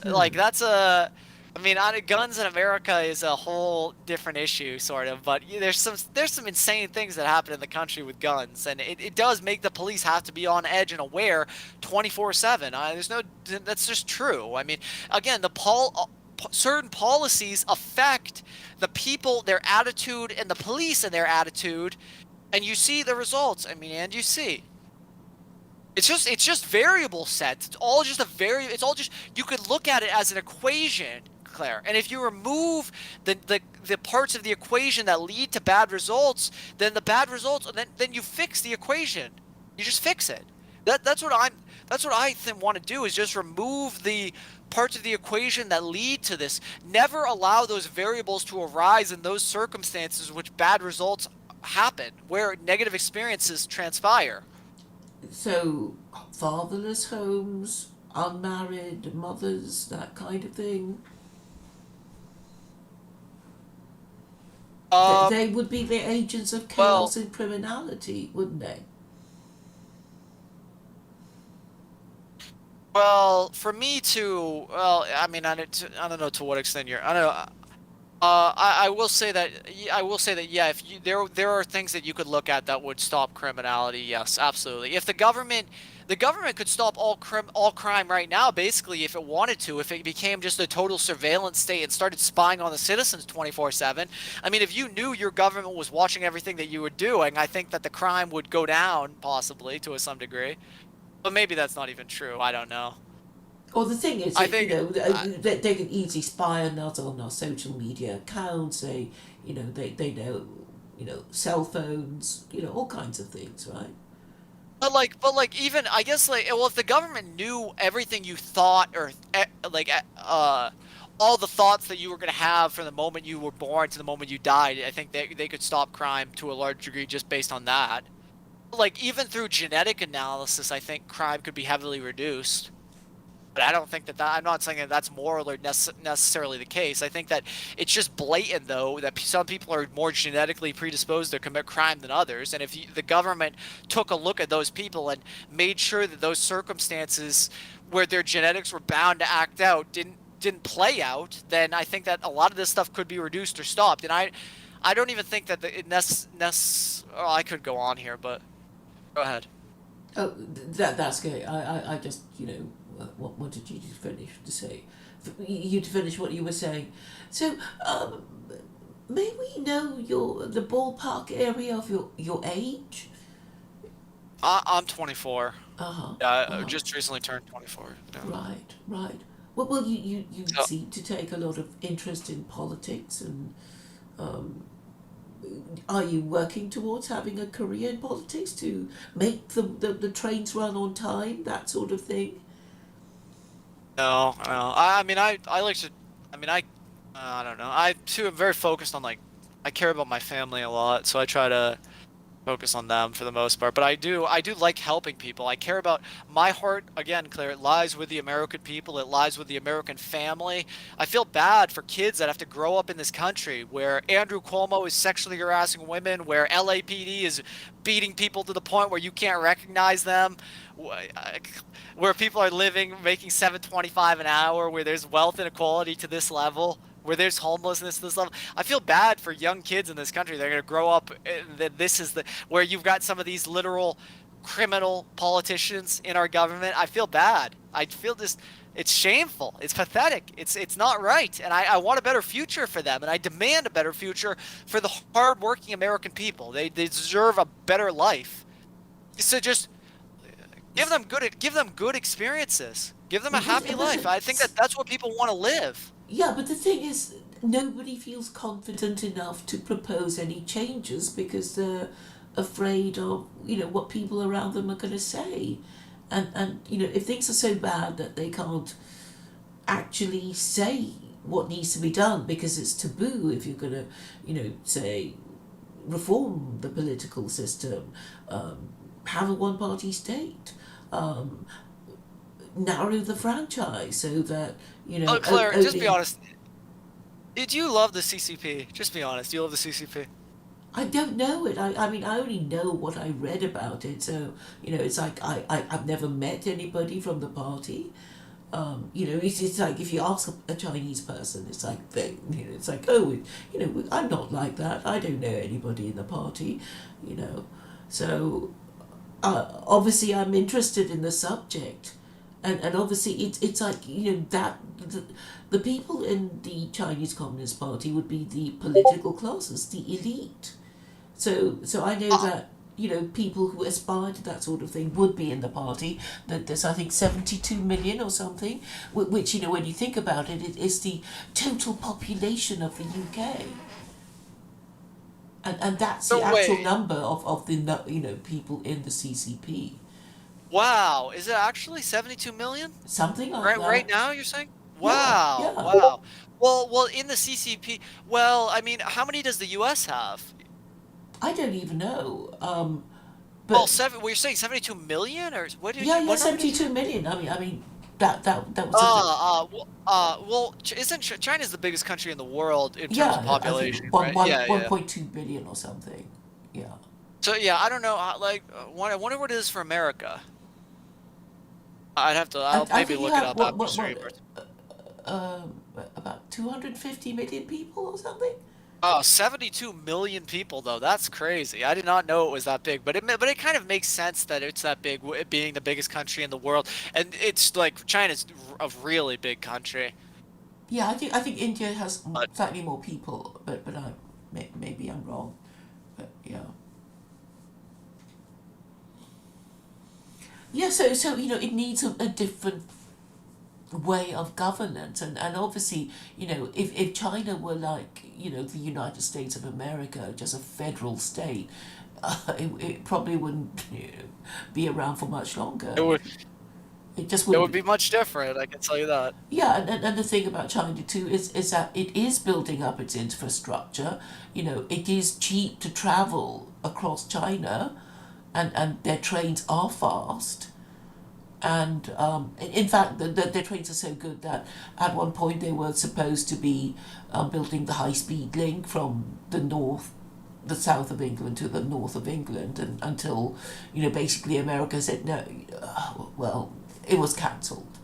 Like, that's a, I mean, guns in America is a whole different issue, sort of. But there's some insane things that happen in the country with guns, and it does make the police have to be on edge and aware 24/7. That's just true. I mean, again, certain policies affect the people, their attitude, and the police and their attitude, and you see the results. I mean, and you see. It's just variable sets. It's all just, you could look at it as an equation, Claire. And if you remove the parts of the equation that lead to bad results, then the bad results, then you fix the equation. You just fix it. That's what I want to do, is just remove the parts of the equation that lead to this. Never allow those variables to arise in those circumstances which bad results happen, where negative experiences transpire. So, fatherless homes, unmarried mothers, that kind of thing. Um, They would be the agents of well, chaos and criminality, wouldn't they? Well, for me to, well, I mean, I don't know to what extent I don't know. I will say that, yeah, if there are things that you could look at that would stop criminality. Yes, absolutely. If the government could stop all crime right now, basically, if it wanted to, if it became just a total surveillance state and started spying on the citizens 24/7. I mean, if you knew your government was watching everything that you were doing, I think that the crime would go down, possibly, to some degree. But maybe that's not even true. I don't know. Well, the thing is, I that, think they can easily spy on us on our social media accounts. They know, cell phones, all kinds of things, right? even I guess like well if the government knew everything you thought or like all the thoughts that you were going to have from the moment you were born to the moment you died, I think they could stop crime to a large degree just based on that. Like even through genetic analysis, I think crime could be heavily reduced. But I don't think I'm not saying that that's moral or necessarily the case. I think that it's just blatant, though, that some people are more genetically predisposed to commit crime than others. And if the government took a look at those people and made sure that those circumstances where their genetics were bound to act out didn't play out, then I think that a lot of this stuff could be reduced or stopped. And I don't even think that oh, I could go on here, but go ahead. Oh, that's good. I just, what wanted you to finish to say. You to finish what you were saying. So, may we know the ballpark area of your age? I'm 24. Uh huh. Yeah, Uh I huh. just recently turned 24. Yeah. Right. Right. Well, you So, seem to take a lot of interest in politics, and um, are you working towards having a career in politics to make the trains run on time, that sort of thing? no, no. I mean, I like to. I mean, I don't know. I too am very focused on like, I care about my family a lot, so I try to focus on them for the most part. But I do like helping people. I care about my heart again, Claire. It lies with the American people. It lies with the American family. I feel bad for kids that have to grow up in this country where Andrew Cuomo is sexually harassing women, where LAPD is beating people to the point where you can't recognize them, where people are living making 7.25 an hour, where there's wealth inequality to this level, where there's homelessness to this level. I feel bad for young kids in this country. They're going to grow up and that this is the where you've got some of these literal criminal politicians in our government. I feel bad. I feel just it's shameful. It's pathetic. It's not right. And I want a better future for them. And I demand a better future for the hardworking American people. They deserve a better life. So just give them good experiences. Give them a happy life. I think that that's what people want to live. Yeah, but the thing is, nobody feels confident enough to propose any changes because they're afraid of, what people around them are going to say. And if things are so bad that they can't actually say what needs to be done because it's taboo if you're going to, say, reform the political system, have a one party state, um, narrow the franchise so that, Oh, Claire, just be only. honest. Did you love the CCP? Just be honest. Do you love the CCP? I don't know it. I mean, I only know what I read about it. So, it's like I've never met anybody from the party. It's like if you ask a Chinese person, it's like it's like, oh, I'm not like that. I don't know anybody in the party, you know. So, obviously, I'm interested in the subject, and obviously, it's like that the people in the Chinese Communist Party would be the political classes, the elite. So I know Uh, that people who aspire to that sort of thing would be in the party. That there's I think 72 million or something, which when you think about it, it is the total population of the UK, and that's the no actual way. number of the people in the CCP, Wow. Is it actually 72 million? something like Right that. now, you're saying? Yeah, Wow. yeah. Wow. Well, in the CCP, well, I mean, how many does the US have? I don't even know. Well, But we're saying 72 million or yeah, yeah, what number did you say? 72 million. I mean, that was a bit. Isn't China's the biggest country in the world in terms of Yeah, I think population, right? Yeah, one yeah. point two billion or something. Yeah. So yeah, I don't know. I wonder what it is for America. I'd have to. I'll I maybe think you look it have up after stream. about 250 million people or something. Oh, 72 million people though. That's crazy. I did not know it was that big, but it kind of makes sense that it's that big, it being the biggest country in the world, and it's like China's a really big country. Yeah, I think India has But slightly more people, but maybe I'm wrong. But yeah. Yeah, so it needs a different way of governance. And obviously, if China were like, the United States of America, just a federal state, it probably wouldn't be around for much It longer. would It just it would wouldn't. be much different. I can tell you that. Yeah, and the thing about China too is that it is building up its infrastructure. It is cheap to travel across China, and their trains are fast. And in fact, their trains are so good that at one point they were supposed to be building the high speed link from the south of England to the north of England, and until basically America said no. Well, it was cancelled.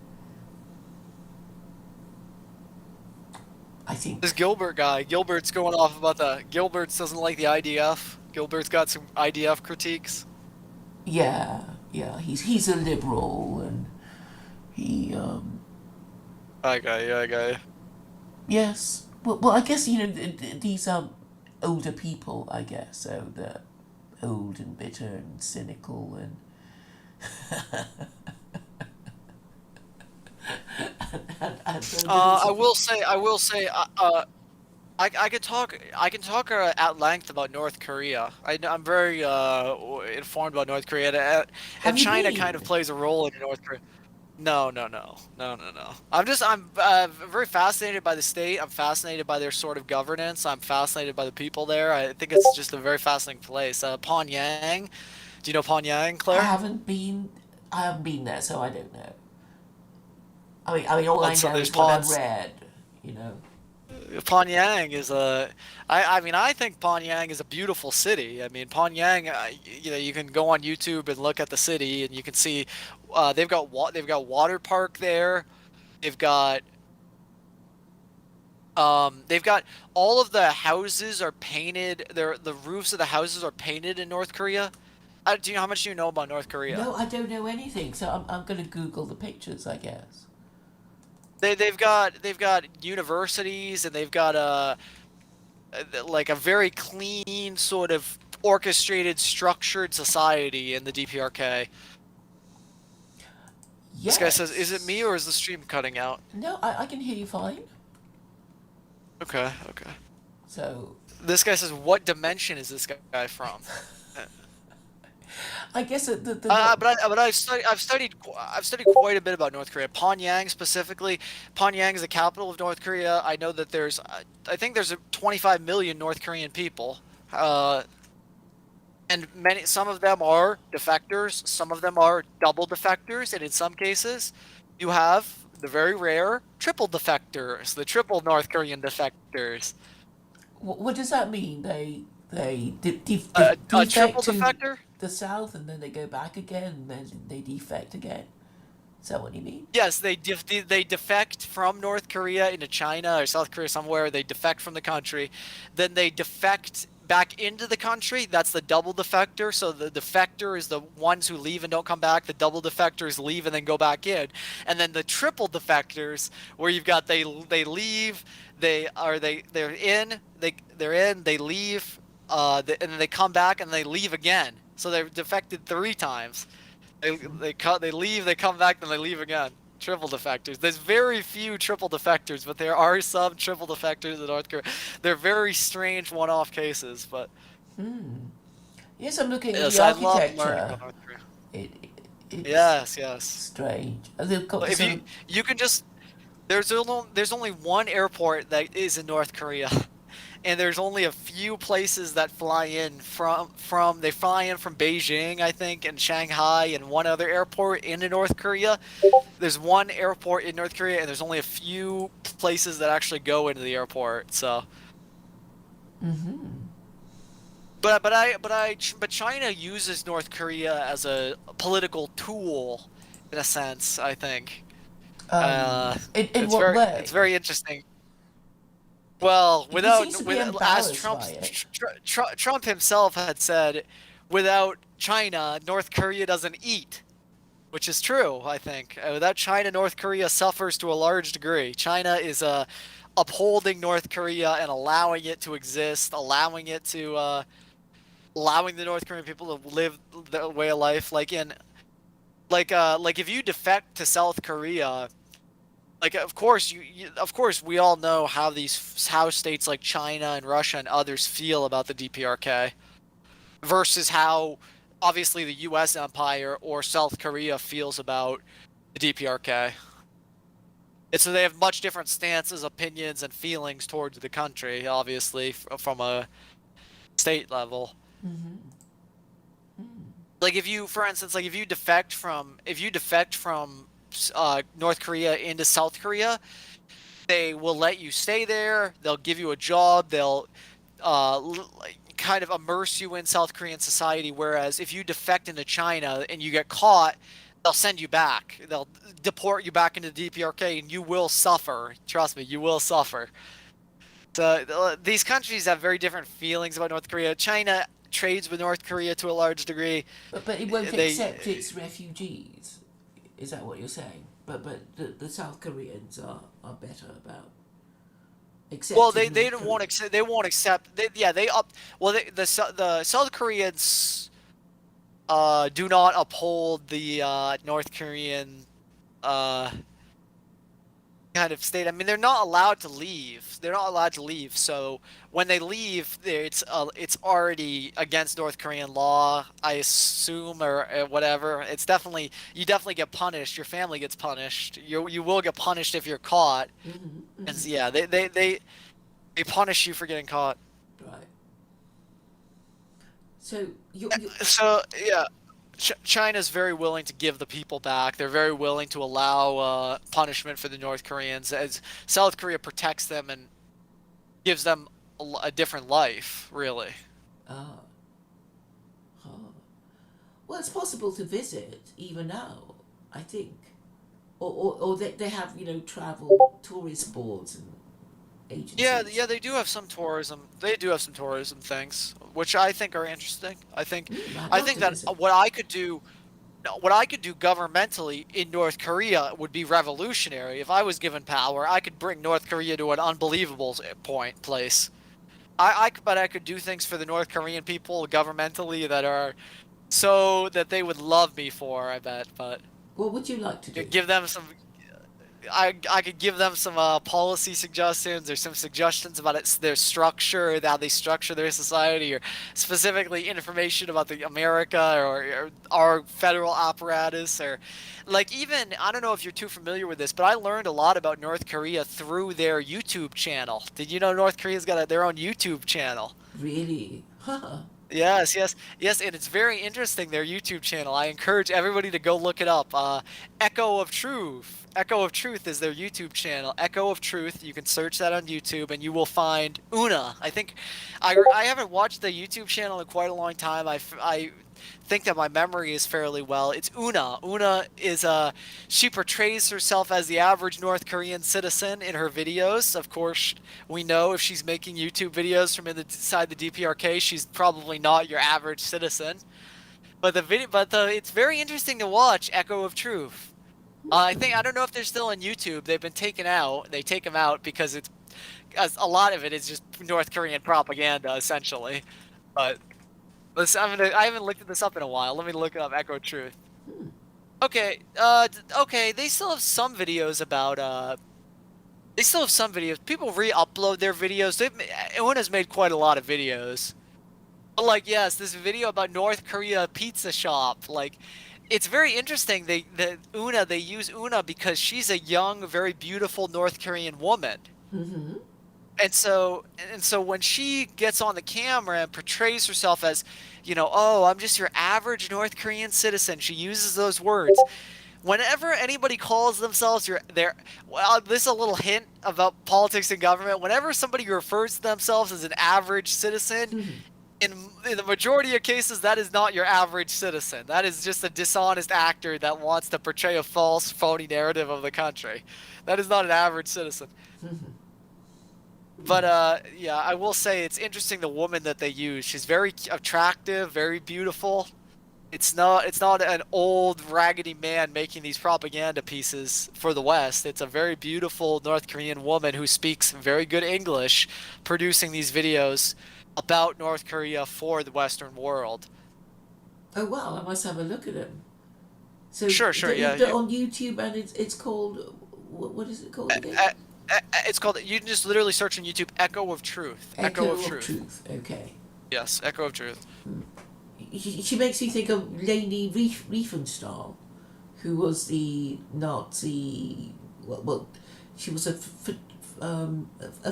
I This think. Gilbert guy, Gilbert's going off about the Gilbert's doesn't like the IDF. Gilbert's got some IDF critiques. Yeah, yeah, he's a liberal, and he Okay, yeah, okay. yes. Well, I guess these older people, I guess, so they're old and bitter and cynical, and so little I sort of. will say, I can talk at length about North Korea. I'm very informed about North Korea, and Have you China kind of been? plays a role in North Korea. No, no, no, no, no, no. I'm very fascinated by the state. I'm fascinated by their sort of governance. I'm fascinated by the people there. I think it's just a very fascinating place. Pyongyang. Do you know Pyongyang, I Claire? haven't been. I haven't been there, so I don't know. I mean, all I So know there's is what I've read. You know. Pyongyang is a. I mean, I think Pyongyang is a beautiful city. I mean, Pyongyang. You can go on YouTube and look at the city, and you can see they've got water park there. They've got they've got all of the houses are painted. The roofs of the houses are painted in North Korea. Do you know how much do you know about North Korea? No, I don't know anything, so I'm going to Google the pictures, I guess. They've got universities and they've got like a very clean sort of orchestrated structured society in the DPRK. This guy says, "Is it me Yes. or is the stream cutting out?" No, I can hear you fine. Okay, okay. So This guy says, "What dimension is this guy from?" I guess the not. But I've studied quite a bit about North Korea. Pyongyang specifically. Pyongyang is the capital of North Korea. I know that I think there's 25 million North Korean people. And some of them are defectors, some of them are double defectors, and in some cases, you have the very rare triple defectors, the triple North Korean defectors. What does that mean? A defect triple to defector? the south, and then they go back again, and then they defect again. Is that what you mean? Yes, they defect from North Korea into China or South Korea somewhere. They defect from the country, then they defect back into the country. That's the double defector. So the defector is the ones who leave and don't come back. The double defectors leave and then go back in, and then the triple defectors, where you've got they leave, they're in, they leave, and then they come back and they leave again. So they're defected 3 times. They leave, they come back, then they leave again. Triple defectors. There's very few triple defectors, but there are some triple defectors in North Korea. They're very strange one-off cases, but Yes, I'm looking at yes, the I love learning architecture. about North Korea. It, it's Yes, yes. strange. They've got the If sort of. you can just there's only one airport that is in North Korea, and there's only a few places that fly in from they fly in from Beijing, I think, and Shanghai, and one other airport into North Korea. There's one airport in North Korea, and there's only a few places that actually go into the airport. So, but China uses North Korea as a political tool, in a sense. I think In what it's way? very interesting. Well, He seems to be as embarrassed by it. Trump himself had said, without China, North Korea doesn't eat, which is true, I think. Without China, North Korea suffers to a large degree. China is upholding North Korea and allowing it to exist, allowing the North Korean people to live their way of life. Like if you defect to South Korea, Like, of course, of course, we all know how states like China and Russia and others feel about the DPRK versus how obviously the U.S. empire or South Korea feels about the DPRK. And so they have much different stances, opinions, and feelings towards the country, obviously, from a state level. Like if you, for instance, like if you defect from North Korea into South Korea, they will let you stay there. They'll give you a job. They'll like, kind of immerse you in South Korean society. Whereas if you defect into China and you get caught, they'll send you back. They'll deport you back into the DPRK, and you will suffer. Trust me, you will suffer. So these countries have very different feelings about North Korea. China trades with North Korea to a large degree. But it won't They accept its refugees. Is that what you're saying? But the South Koreans are better about well, accepting they North don't Korea. want accept. They won't accept. Yeah, they up. Well, the South Koreans do not uphold the North Korean uh kind of state. I mean, they're not allowed to leave. They're not allowed to leave. So when they leave, it's already against North Korean law, I assume, or whatever. It's definitely you definitely get punished. Your family gets punished. You will get punished if you're caught. And yeah, they punish you for getting caught. Right. So you So yeah, China's very willing to give the people back. They're very willing to allow punishment for the North Koreans as South Korea protects them and gives them a different life, really. ah huh. Well, it's possible to visit even now. I think, or they have travel tourist boards and Yeah, agencies. yeah, they do have some tourism. They do have some tourism things, which I think are interesting. I'd I love think to that visit. what I could do governmentally in North Korea would be revolutionary. If I was given power, I could bring North Korea to an unbelievable place. But I could do things for the North Korean people governmentally that are so that they would love me for, I bet. But What would you like to do? give them some I could give them some policy suggestions or some suggestions about their structure, how they structure their society, or specifically information about the America or our federal apparatus, or like even I don't know if you're too familiar with this, but I learned a lot about North Korea through their YouTube channel. Did you know North Korea's got their own YouTube channel? Really? Huh. Yes, yes, yes, and it's very interesting, their YouTube channel. I encourage everybody to go look it up. Echo of Truth. Echo of Truth is their YouTube channel. Echo of Truth. You can search that on YouTube and you will find Una. I haven't watched the YouTube channel in quite a long time. I think that my memory is fairly well. It's Una. Una is she portrays herself as the average North Korean citizen in her videos. Of course, we know if she's making YouTube videos from inside the DPRK, she's probably not your average citizen. It's very interesting to watch. Echo of Truth. I don't know if they're still on YouTube. They've been taken out. They take them out because it's as a lot of it is just North Korean propaganda essentially. But I haven't looked this up in a while. Let me look up Echo Truth. Okay, okay. They still have some videos about They still have some videos. People re-upload their videos. Everyone has made quite a lot of videos. But like, yes, this video about North Korea pizza shop. Like, it's very interesting. They use Una because she's a young, very beautiful North Korean woman. And so when she gets on the camera and portrays herself as, oh, I'm just your average North Korean citizen, she uses those words. Whenever anybody calls themselves this is a little hint about politics and government. Whenever somebody refers to themselves as an average citizen, in the majority of cases, that is not your average citizen. That is just a dishonest actor that wants to portray a false, phony narrative of the country. That is not an average citizen. But yeah, I will say it's interesting the woman that they use. She's very attractive, very beautiful. It's not an old raggedy man making these propaganda pieces for the West. It's a very beautiful North Korean woman who speaks very good English, producing these videos about North Korea for the Western world. Oh wow! I must have a look at them. So Sure, sure, yeah. they're on YouTube, and it's called what is it called again? It's called. You can just literally search on YouTube. Echo of Truth. Echo of Echo of Truth. Truth. Okay. Yes, Echo of Truth. She makes me think of Leni Riefenstahl, who was the Nazi. Well, she was a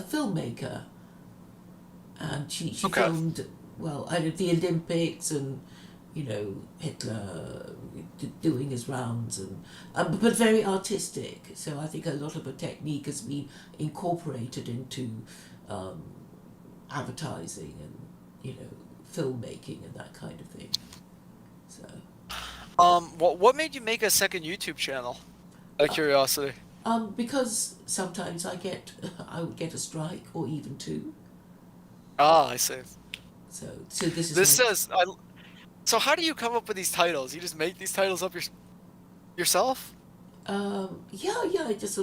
filmmaker, and she Okay. filmed well out of the Olympics and Hitler doing his rounds and but very artistic. So I think a lot of her technique has been incorporated into um, advertising and filmmaking and that kind of thing. So What made you make a second YouTube channel? Out of curiosity. because sometimes I would get a strike or even two. Ah, I see. So this is This my says. So how do you come up with these titles? You just make these titles up yourself? yeah, I just sort of